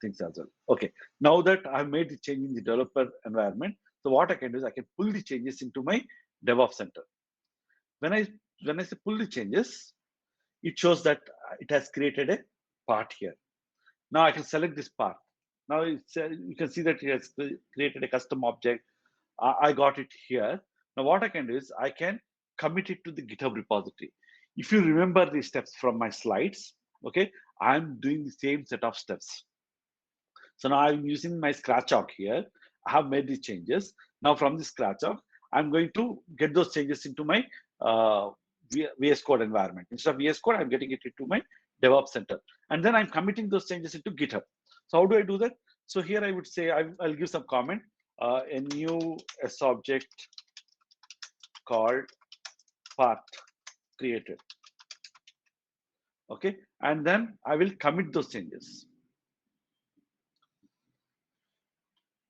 things as well. Okay, now that I've made the change in the developer environment, so what I can do is I can pull the changes into my DevOps center. When I say pull the changes, it shows that it has created a part here. Now I can select this part. Now you can see that it has created a custom object. I got it here. Now what I can do is I can commit it to the GitHub repository. If you remember the steps from my slides, okay, I'm doing the same set of steps. So now I'm using my scratch here. I have made the changes. Now from the scratch I'm going to get those changes into my VS Code environment. Instead of VS Code, I'm getting it into my DevOps center. And then I'm committing those changes into GitHub. So how do I do that? So here I would say, I'll give some comment. A new object called path created. Okay. And then I will commit those changes.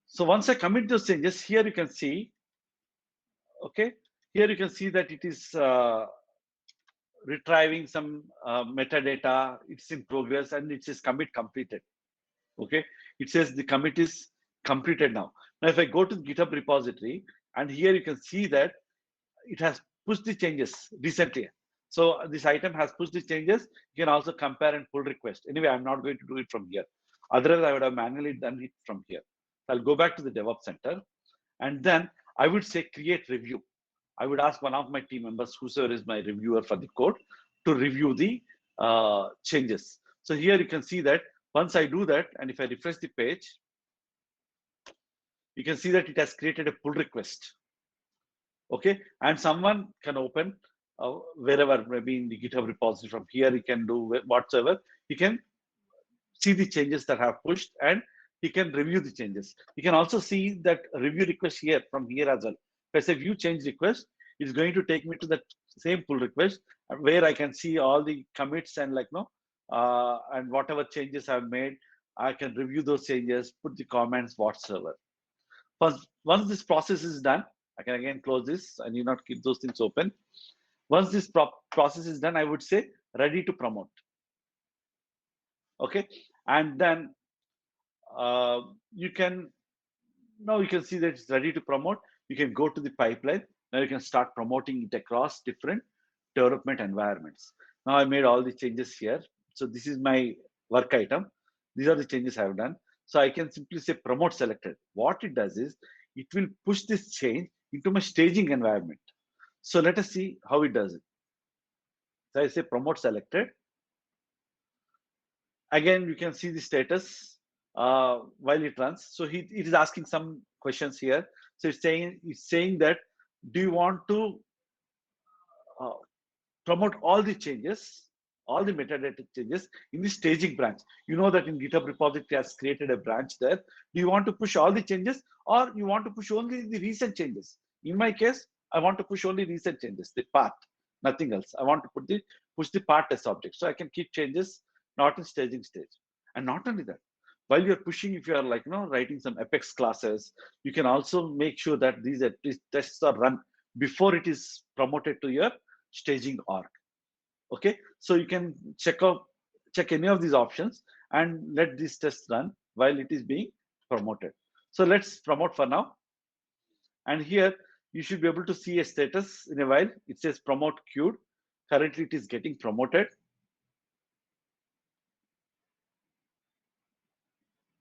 So once I commit those changes, here you can see, okay, here you can see that it is retrieving some metadata. It's in progress, and it says commit completed. Okay, it says the commit is completed now. Now, if I go to the GitHub repository, and here you can see that it has pushed the changes recently. So this item has pushed the changes. You can also compare and pull request. Anyway, I'm not going to do it from here. Otherwise, I would have manually done it from here. I'll go back to the DevOps center, and then I would say create review. I would ask one of my team members, whoever is my reviewer for the code, to review the changes. So here you can see that once I do that, and if I refresh the page, you can see that it has created a pull request. Okay, and someone can open wherever, maybe in the GitHub repository. From here, you can do whatsoever. You can see the changes that have pushed, and he can review the changes. You can also see that review request here from here as well. If I say view change request, it's going to take me to that same pull request where I can see all the commits and and whatever changes I've made. I can review those changes, put the comments whatsoever. Once this process is done, I can again close this. I need not keep those things open. Once this process is done, I would say ready to promote. Okay, and then you can see that it's ready to promote. You can go to the pipeline. Now you can start promoting it across different development environments. Now I made all the changes here. So this is my work item. These are the changes I've done. So I can simply say promote selected. What it does is it will push this change into my staging environment. So let us see how it does it. So I say promote selected. Again, you can see the status while it runs. So it is asking some questions here. So it's saying that, do you want to promote all the changes, all the metadata changes in the staging branch? You know that in GitHub repository has created a branch there. Do you want to push all the changes, or you want to push only the recent changes? In my case, I want to push only recent changes, the path, nothing else. I want to push the path test object. So I can keep changes not in staging stage. And not only that, while you're pushing, if you are writing some Apex classes, you can also make sure that these tests are run before it is promoted to your staging org. Okay, so you can check any of these options and let this test run while it is being promoted. So let's promote for now. And here you should be able to see a status in a while. It says promote queued. Currently it is getting promoted.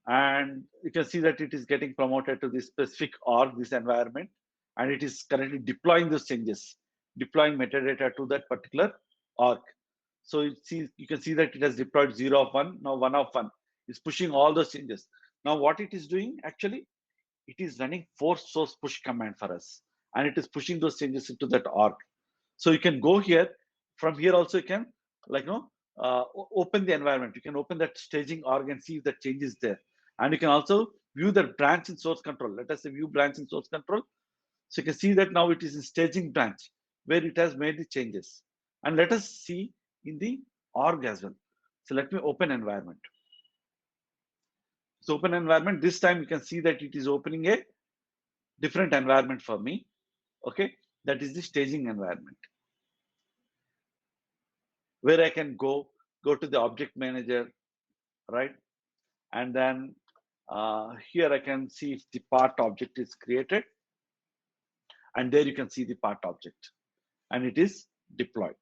And you can see that it is getting promoted to this specific org, this environment, and it is currently deploying those changes, deploying metadata to that particular org. So you can see that it has deployed 0 of 1, now 1 of 1. It's pushing all those changes. Now what it is doing, actually, it is running force source push command for us, and it is pushing those changes into that org. So you can go here. From here also you can open the environment. You can open that staging org and see if the change is there. And you can also view the branch in source control. Let us say view branch in source control. So you can see that now it is in staging branch where it has made the changes. And let us see in the org as well. So let me open environment. So open environment. This time you can see that it is opening a different environment for me. Okay, that is the staging environment where I can go to the object manager, right? And then here I can see if the part object is created, and there you can see the part object, and it is deployed.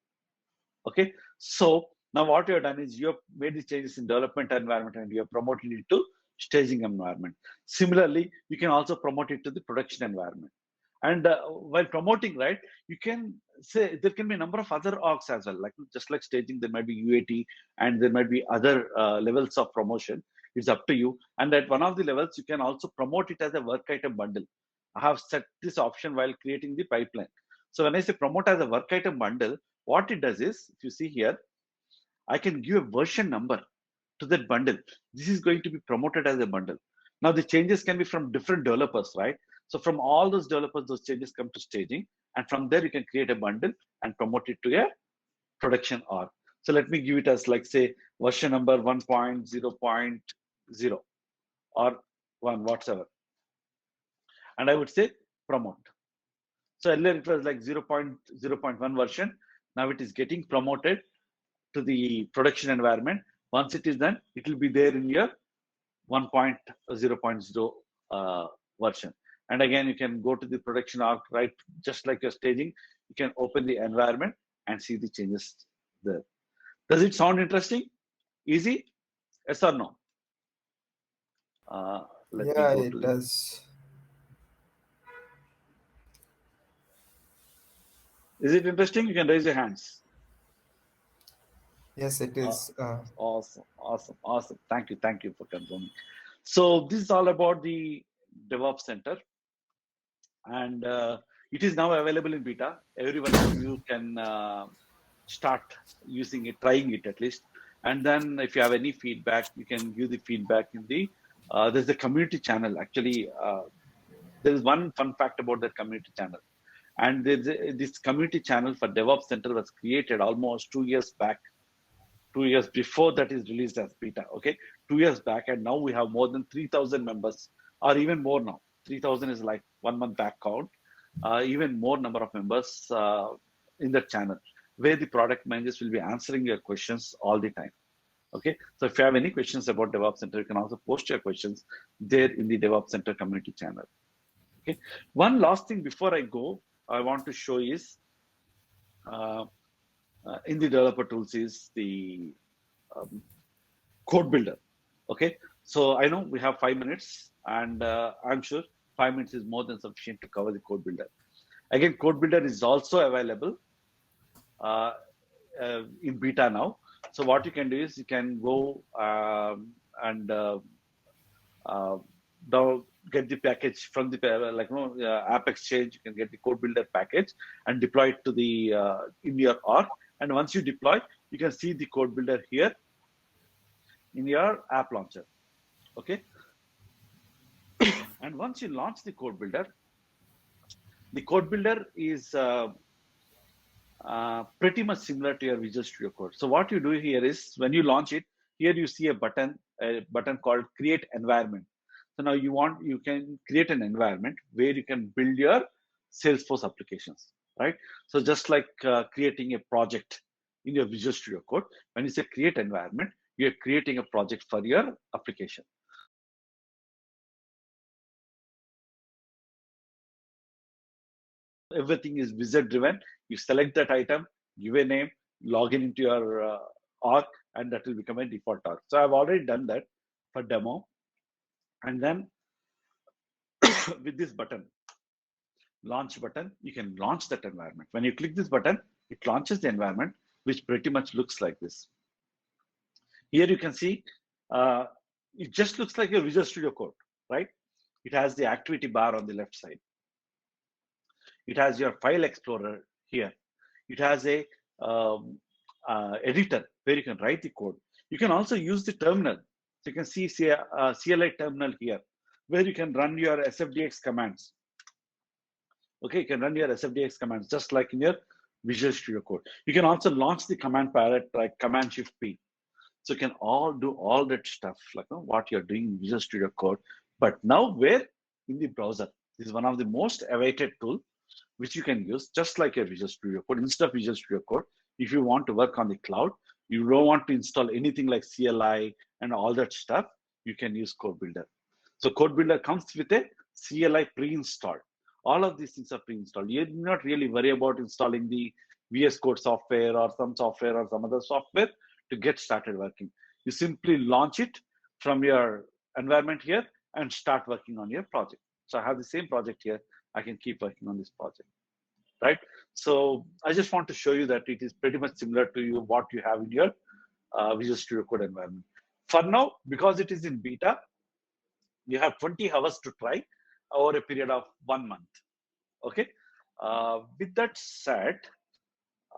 Okay, so now what you have done is you have made the changes in development environment and you have promoted it to staging environment. Similarly, you can also promote it to the production environment. And while promoting, right, you can say there can be a number of other orgs as well, like just like staging, there might be UAT and there might be other levels of promotion. It's up to you. And at one of the levels, you can also promote it as a work item bundle. I have set this option while creating the pipeline. So when I say promote as a work item bundle, what it does is, if you see here, I can give a version number to that bundle. This is going to be promoted as a bundle. Now the changes can be from different developers, right? So from all those developers, those changes come to staging, and from there you can create a bundle and promote it to a production org. So let me give it as like say version number 1.0.0 or 1 whatever, and I would say promote. So earlier it was like 0.0.1 version. Now it is getting promoted to the production environment. Once it is done, it will be there in your 1.0.0 version. And again, you can go to the production org, right? Just like your staging, you can open the environment and see the changes there. Does it sound interesting? Easy? Yes or no? Let me Yeah, go it to the. does. Is it interesting? You can raise your hands. Yes, it Uh, is. awesome, awesome, awesome. Thank you for confirming. So this is all about the DevOps Center, and it is now available in beta. Every one of you can start using it, trying it at least. And then if you have any feedback, you can give the feedback in the. There's a community channel. Actually, there is one fun fact about that community channel. And this community channel for DevOps Center was created almost 2 years back. 2 years before that is released as beta. Okay, 2 years back, and now we have more than 3,000 members, or even more now. 3,000 is like 1 month back count. Even more number of members in that channel, where the product managers will be answering your questions all the time. Okay, so if you have any questions about DevOps Center, you can also post your questions there in the DevOps Center community channel. Okay, one last thing before I go, I want to show is uh, in the developer tools is the um, code builder. Okay, so I know we have 5 minutes, and I'm sure 5 minutes is more than sufficient to cover the code builder. Again, code builder is also available uh, in beta now. So what you can do is you can go and uh, get the package from the app exchange. You can get the code builder package and deploy it to the in your org. And once you deploy, you can see the code builder here in your app launcher. Okay, and once you launch the code builder is pretty much similar to your Visual Studio Code. So what you do here is when you launch it, here you see a button called Create Environment. So now you can create an environment where you can build your Salesforce applications, right? So just like creating a project in your Visual Studio Code, when you say create environment, you're creating a project for your application. Everything is wizard driven. You select that item, give a name, log in into your org, and that will become a default org. So I've already done that for demo. And then with this button, launch button, you can launch that environment. When you click this button, it launches the environment, which pretty much looks like this. Here you can see uh, it just looks like a Visual Studio Code, right? It has the activity bar on the left side. It has your file explorer here. It has a editor where you can write the code. You can also use the terminal. So you can see CLI terminal here, where you can run your SFDX commands. Okay, you can run your SFDX commands just like in your Visual Studio Code. You can also launch the command palette like Command Shift P. So you can all do all that stuff like what you're doing in Visual Studio Code. But now where? In the browser. This is one of the most awaited tool which you can use just like your Visual Studio Code. Instead of Visual Studio Code, if you want to work on the cloud, you don't want to install anything like CLI and all that stuff, you can use Code Builder. So Code Builder comes with a CLI pre-installed. All of these things are pre-installed. You do not really worry about installing the VS Code software or some other software to get started working. You simply launch it from your environment here and start working on your project. So I have the same project here. I can keep working on this project, right? So I just want to show you that it is pretty much similar to what you have in your Visual Studio Code environment. For now, because it is in beta, you have 20 hours to try over a period of 1 month. Okay. With that said,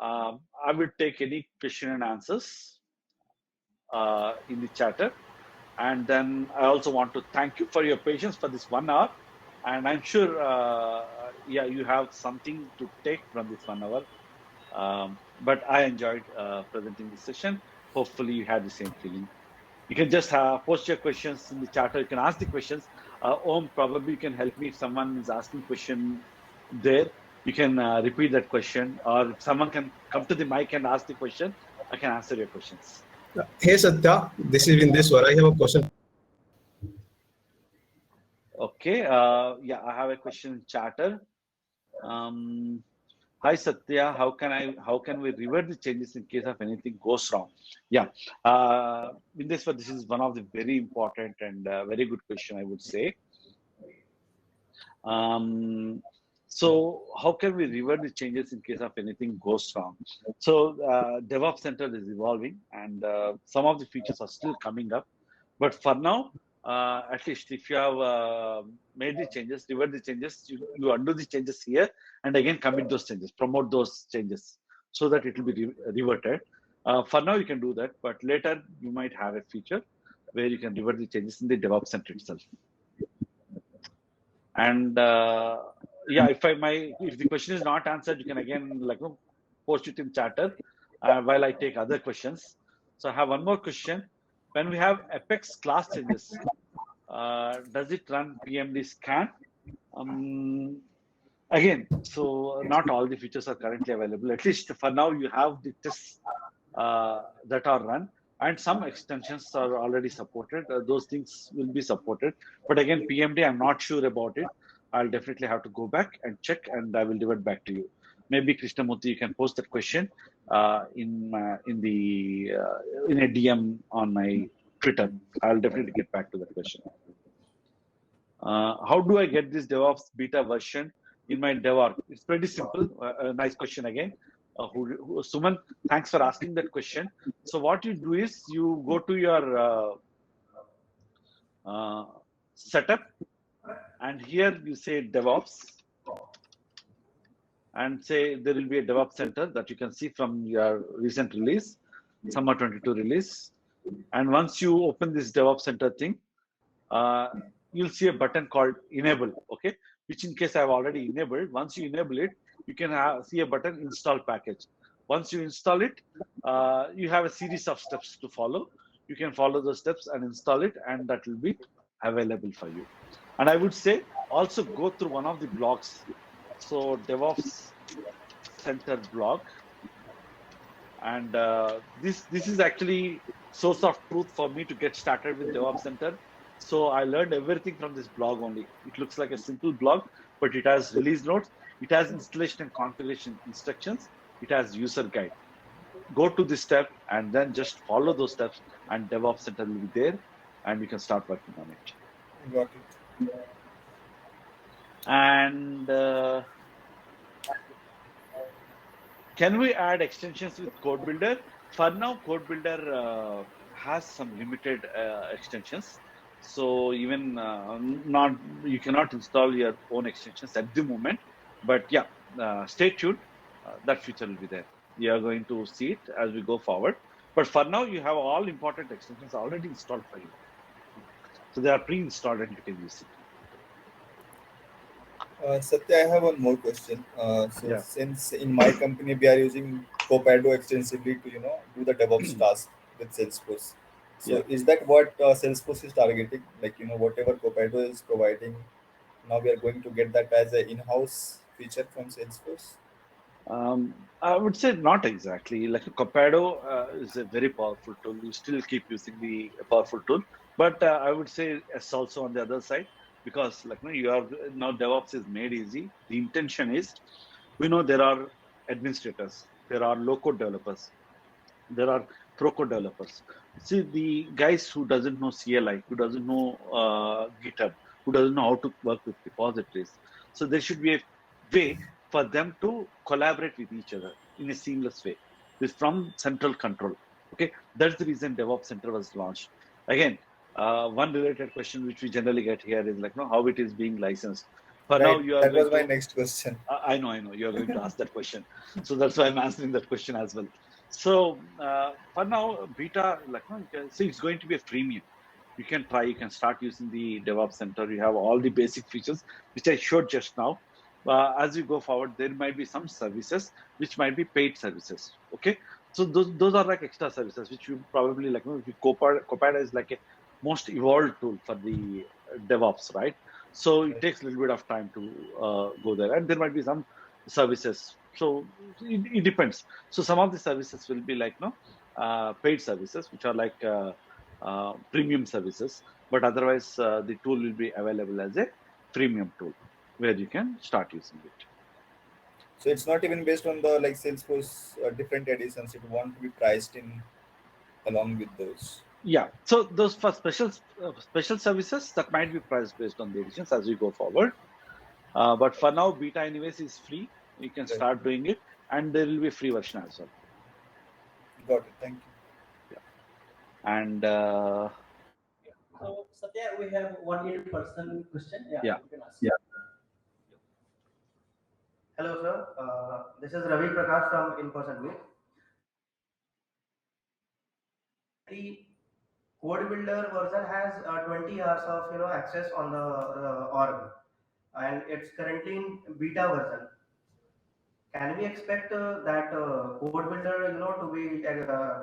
I will take any question and answers in the chatter. And then I also want to thank you for your patience for this 1 hour. And I'm sure, yeah, you have something to take from this 1 hour. But I enjoyed presenting this session. Hopefully you had the same feeling. You can just post your questions in the chat, or you can ask the questions. Om, probably you can help me if someone is asking question there. You can repeat that question, or if someone can come to the mic and ask the question, I can answer your questions. Hey Satya, this is Vindeswar. I have a question. Okay, yeah, I have a question in chatter. Hi Satya, how can we revert the changes in case of anything goes wrong? Yeah, this is one of the very important and very good question, I would say. So how can we revert the changes in case of anything goes wrong? So DevOps Center is evolving, and some of the features are still coming up. But for now, at least if you have made the changes, revert the changes, you undo the changes here, and again commit those changes, promote those changes, so that it will be reverted. For now, you can do that, but later you might have a feature where you can revert the changes in the DevOps Center itself. And yeah, if the question is not answered, you can again post it in chatter while I take other questions. So I have one more question. When we have Apex class changes, does it run PMD scan? Again, so not all the features are currently available. At least for now, you have the tests that are run, and some extensions are already supported. Those things will be supported. But again, PMD, I'm not sure about it. I'll definitely have to go back and check, and I will revert back to you. Maybe Krishnamurthy, you can post that question in a DM on my Twitter. I'll definitely get back to that question. How do I get this DevOps beta version in my DevOps? It's pretty simple. Nice question again. Suman, thanks for asking that question. So what you do is you go to your setup, and here you say DevOps, and say there will be a DevOps Center that you can see from your recent release, Summer 22 release. And once you open this DevOps Center thing, you'll see a button called Enable, okay? Which in case I've already enabled. Once you enable it, you can see a button Install Package. Once you install it, you have a series of steps to follow. You can follow those steps and install it, and that will be available for you. And I would say also go through one of the blogs. So DevOps Center blog, and this is actually source of truth for me to get started with DevOps Center. So I learned everything from this blog only. It looks like a simple blog, but it has release notes. It has installation and configuration instructions. It has user guide. Go to this step and then just follow those steps, and DevOps Center will be there, and you can start working on it. Got it. And can we add extensions with Code Builder? For now, Code Builder has some limited extensions. So even you cannot install your own extensions at the moment. But yeah, stay tuned. That feature will be there. We are going to see it as we go forward. But for now, you have all important extensions already installed for you. So they are pre-installed and you can use it. Satya, I have one more question. So Yeah. since in my company we are using Copado extensively to do the DevOps task with Salesforce. Yeah. So is that what Salesforce is targeting? Like whatever Copado is providing, now we are going to get that as an in-house feature from Salesforce. I would say not exactly. Like Copado is a very powerful tool. You still keep using the powerful tool, but I would say it's also on the other side because like you are now DevOps is made easy. The intention is, we know there are administrators, there are low-code developers, there are pro-code developers. See the guys who doesn't know CLI, who doesn't know GitHub, who doesn't know how to work with repositories. So there should be a way for them to collaborate with each other in a seamless way. This from central control. Okay, that's the reason DevOps Center was launched. Again, one related question which we generally get here is like, no, how it is being licensed. For now, Right. you are That going was my to. next question. I know, you are going to ask that question. So that's why I'm answering that question as well. So for now, beta, like, no, see, it's going to be a freemium. You can try, you can start using the DevOps Center. You have all the basic features, which I showed just now. As you go forward, there might be some services which might be paid services. Okay. So those are like extra services, which you probably like, Copilot is like a most evolved tool for the DevOps, right? So it Right. takes a little bit of time to go there, and there might be some services. So it depends. So some of the services will be like no paid services, which are like premium services, but otherwise the tool will be available as a freemium tool where you can start using it. So it's not even based on the like Salesforce different editions. It won't be priced in along with those. Yeah. So those for special services that might be priced based on the editions as we go forward. But for now, beta anyways is free. You can Right. start doing it, and there will be a free version as well. Got it. Thank you. Yeah. And So Satya, we have one in-person question. Yeah, yeah, you can ask. Yeah. Hello, sir. This is Ravi Prakash from In-Person Meet. The Code Builder version has 20 hours of access on the org, and it's currently in beta version. Can we expect that Code Builder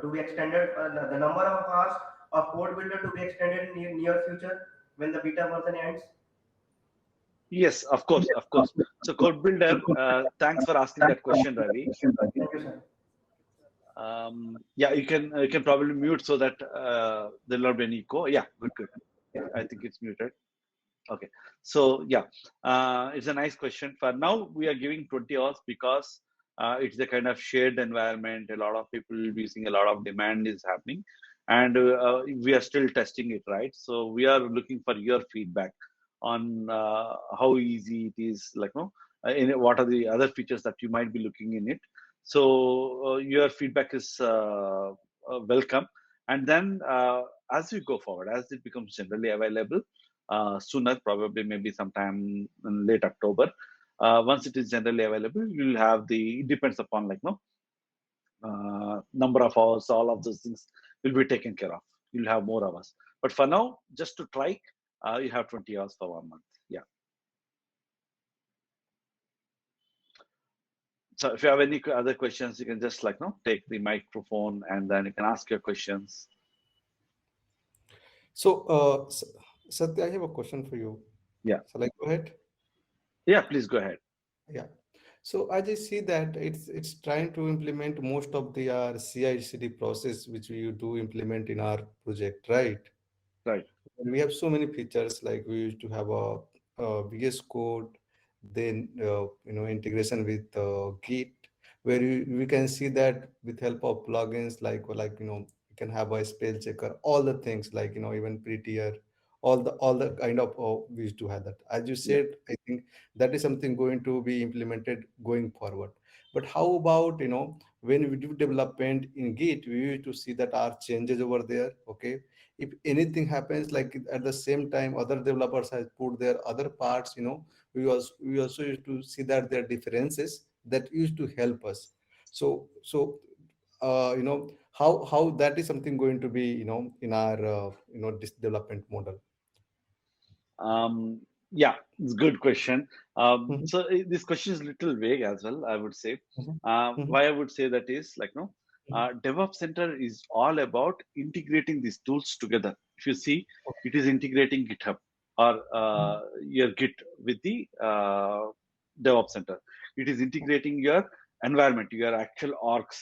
to be extended the number of hours of Code Builder to be extended in near future when the beta version ends? yes, of course, of course. So Code Builder, thanks for asking that question, Ravi. Thank you, sir. Yeah, you can probably mute so that there'll not be any echo. Yeah, good, good. I think it's muted. Okay. So yeah, it's a nice question. For now, we are giving 20 hours because it's a kind of shared environment. A lot of people will be using, a lot of demand is happening, and we are still testing it, right? So we are looking for your feedback on how easy it is, like, no, what are the other features that you might be looking in it. So your feedback is welcome. And then as we go forward, as it becomes generally available, sooner, probably maybe sometime in late October. Once it is generally available, you'll have it depends upon like no number of hours, all of those things will be taken care of. You'll have more hours. But for now, just to try, you have 20 hours for 1 month. Yeah. So if you have any other questions, you can just like no take the microphone and then you can ask your questions. So, Satya, I have a question for you. Yeah. Shall I go ahead? Yeah, please go ahead. Yeah. So I just see that it's trying to implement most of the CI/CD process which we do implement in our project, right? Right. We have so many features like we used to have VS Code, then integration with Git, where we can see that with help of plugins like you can have a spell checker, all the things like even prettier, all the kind of we used to have that. As you Yeah. said, I think that is something going to be implemented going forward. But how about when we do development in Git, we used to see that our changes over there. Okay, if anything happens like at the same time other developers has put their other parts, we also used to see that there are differences that used to help us. So how that is something going to be, in our this development model. Yeah, it's a good question. Mhm, This question is a little vague as well, I would say. mhm, mhm, Why I would say that is like, no, mhm. DevOps Center is all about integrating these tools together. If you see, it is integrating GitHub or your Git with the DevOps Center. It is integrating your environment, your actual orgs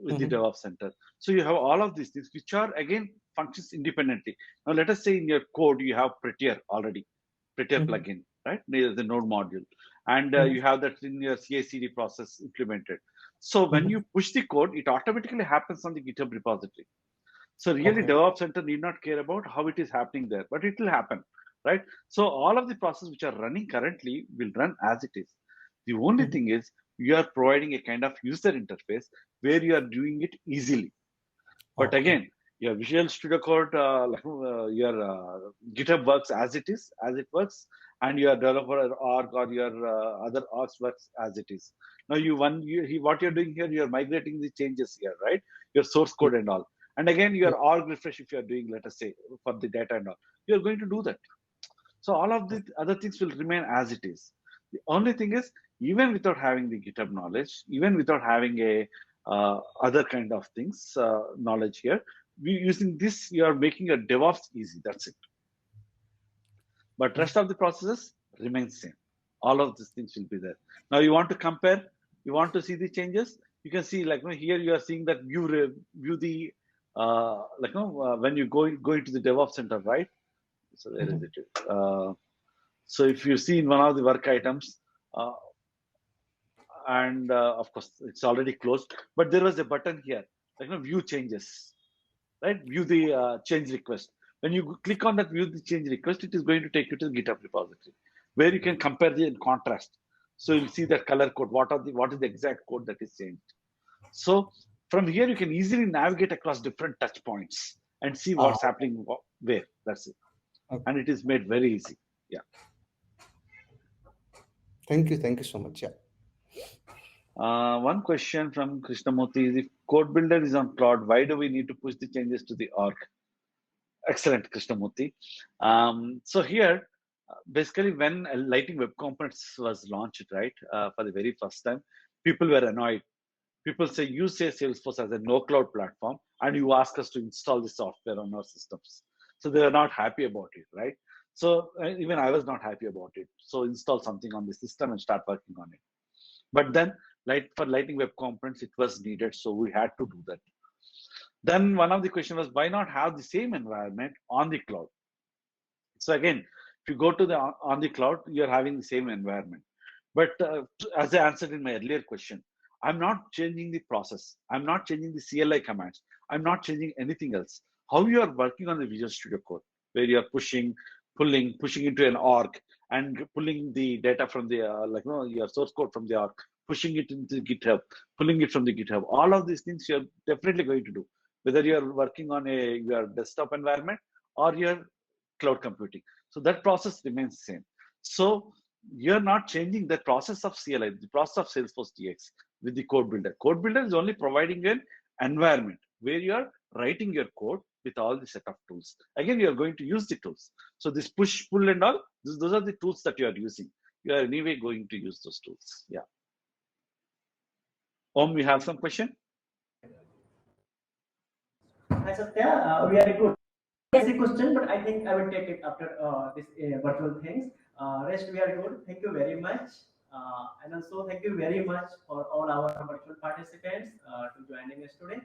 with the Mhm, DevOps Center. So you have all of these things which are again functions independently. Now let us say in your code you have Prettier already, Prettier mhm, plugin, right? Near the node module, and mhm, you have that in your CI/CD process implemented. So when mhm. you push the code, it automatically happens on the GitHub repository. So really, Okay. DevOps Center need not care about how it is happening there, but it will happen, right? So all of the processes which are running currently will run as it is. The only Mhm. thing is you are providing a kind of user interface where you are doing it easily. But Okay. again, your Visual Studio Code, your GitHub works as it works, and your developer org or your other orgs works as it is. Now, what you're doing here, you're migrating the changes here, right? Your source Yeah. code and all. And again, Yeah. your org refresh, if you're doing, let us say, for the data and all, you're going to do that. So all of the other things will remain as it is. The only thing is, even without having the GitHub knowledge, even without having a other kind of things knowledge here, we using this, you are making a DevOps easy. That's it. But rest of the processes remain same. All of these things will be there. Now you want to compare, you want to see the changes. You can see like, here you are seeing that view the when you go into the DevOps Center, right? So where is Mhm. it? So if you see in one of the work items, uh, and of course it's already closed, but there was a button here, like view changes, right? View the change request. When you click on that view the change request, it is going to take you to the GitHub repository where you can compare the contrast. So you'll see that color code. What is the exact code that is changed? So from here you can easily navigate across different touch points and see Ah, what's happening where. That's it, okay. and it is made very easy. Yeah. Thank you. Thank you so much. Yeah. One question from Krishnamurti is, if code builder is on cloud, why do we need to push the changes to the org? Excellent, Krishnamurti. So here, basically when Lightning Web Components was launched, right, for the very first time, people were annoyed. People say, you say Salesforce as a no cloud platform, and you ask us to install the software on our systems. So they are not happy about it, right? So even I was not happy about it. So install something on the system and start working on it. But then, for Lightning Web Components, it was needed, so we had to do that. Then one of the question was, why not have the same environment on the cloud? So again, if you go to the on the cloud, you're having the same environment. But as I answered in my earlier question, I'm not changing the process. I'm not changing the CLI commands. I'm not changing anything else. How you are working on the Visual Studio Code, where you are pushing into an org and pulling the data from the your source code from the org, pushing it into GitHub, pulling it from the GitHub. All of these things you're definitely going to do, whether you're working on your desktop environment or your cloud computing. So that process remains the same. So you're not changing the process of CLI, the process of Salesforce DX with the code builder. Code builder is only providing an environment where you are writing your code with all the set of tools. Again, you are going to use the tools. So this push, pull, and all, those are the tools that you are using. You are anyway going to use those tools. Yeah. Om, we have some question? Hi Satya, we are good. Easy question, but I think I will take it after this virtual things. Rest we are good. Thank you very much, and also thank you very much for all our virtual participants to joining us today.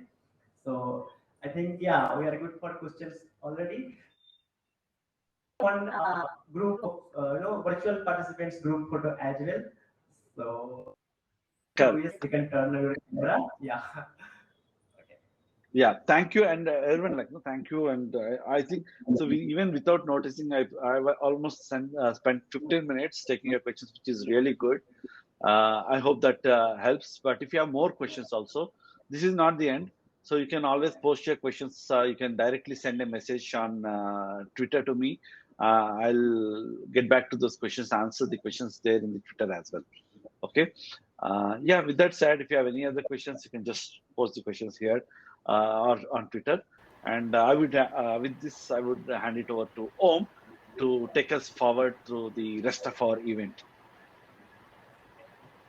So I think yeah, we are good for questions already. One group of virtual participants group photo as well. So yes, you can turn on your camera. Yeah. Okay. Yeah, thank you, and everyone, no, thank you, and I think so. We even without noticing, I almost spent 15 minutes taking your questions, which is really good. I hope that helps. But if you have more questions, also, this is not the end. So you can always post your questions. You can directly send a message on Twitter to me. I'll get back to those questions, answer the questions there in the Twitter as well. Okay. Yeah, with that said, if you have any other questions, you can just post the questions here or on Twitter. And I would, with this, I would hand it over to Om to take us forward through the rest of our event.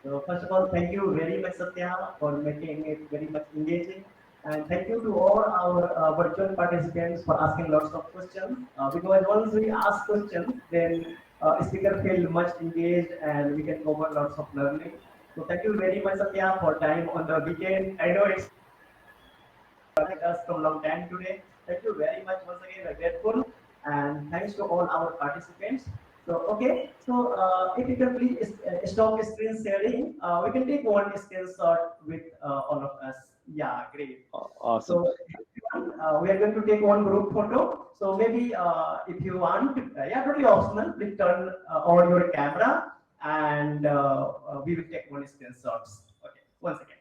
So first of all, thank you very much, Satya, for making it very much engaging. And thank you to all our virtual participants for asking lots of questions. Because once we ask questions, then speaker feel much engaged and we can cover lots of learning. So thank you very much, Satya, for time on the weekend. I know it's with us from long time today. Thank you very much once again. We're grateful and thanks to all our participants. So okay, so if you can please stop screen sharing, we can take one screenshot with all of us. Yeah, great. Awesome. So we are going to take one group photo. So maybe if you want, yeah, totally optional. Please turn on your camera and we will take one screenshots. Okay, once again.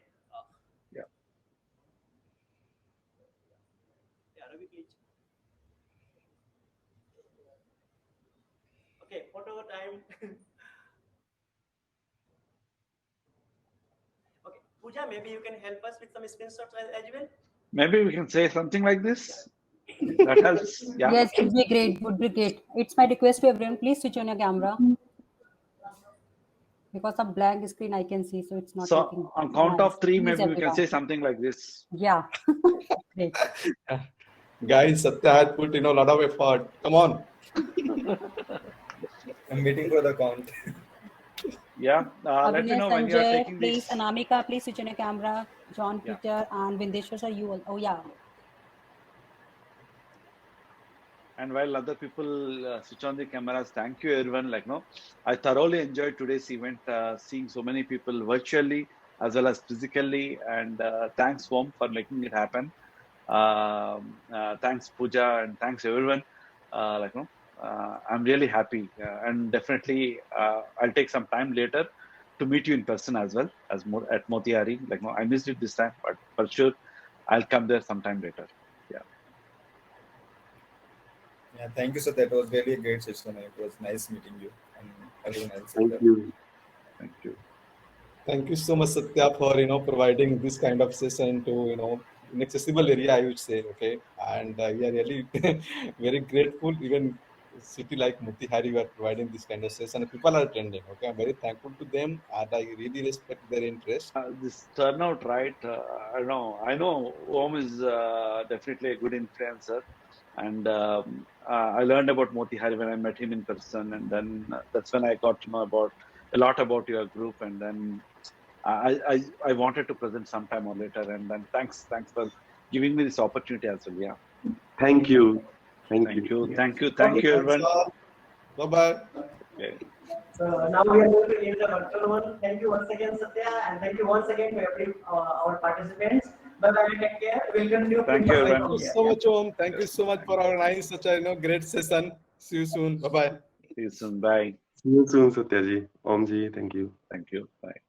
Okay, photo time. Okay, Pooja, maybe you can help us with some screenshots as well. Maybe we can say something like this. That helps. Yeah. Yes, would be great. Would be great. It's my request to everyone. Please switch on your camera. Because of blank screen, I can see, so it's not So looking on count nice. of three, Please, maybe we can everyone. say something like this. Yeah. Great. Guys, Satya had put a lot of effort. Come on. I'm waiting for the count. Yeah. Let me Abhinay, know when you are Sanjay, taking please, this. Anamika, please switch on your camera. John, Yeah. Peter, and Vindeshwar, sir, you all. Oh, yeah. And while other people switch on the cameras, thank you everyone. I thoroughly enjoyed today's event, seeing so many people virtually as well as physically. And thanks, Om, for making it happen. Thanks, Pooja, and thanks everyone. I'm really happy, and definitely I'll take some time later to meet you in person as well as more at Motihari. I missed it this time, but for sure I'll come there sometime later. Yeah, thank you, sir. That was really a great session. It was nice meeting you and everyone else. Thank you. Thank you. Thank you so much, Satya, for providing this kind of session to inaccessible area, I would say. Okay, and we are really very grateful. Even city like Motihari, we are providing this kind of session. People are attending. Okay, I'm very thankful to them, and I really respect their interest. This turnout, right? I know Om is definitely a good influencer, and I learned about Motihari when I met him in person, and then that's when I got to know about a lot about your group, and then I wanted to present sometime or later, and then thanks for giving me this opportunity as well. Yeah. Thank you. Thank you, everyone. Bye bye. Okay. So now we are going to end the virtual one. Thank you once again, Satya, and thank you once again to every our participants. Bye bye. Take care. We'll continue. Thank you, everyone. Thank you so much, Om. Thank you so much for organizing such a great session. See you soon. Bye bye. See you soon. Bye. See you soon, Satyaji. Omji, thank you. Thank you. Bye.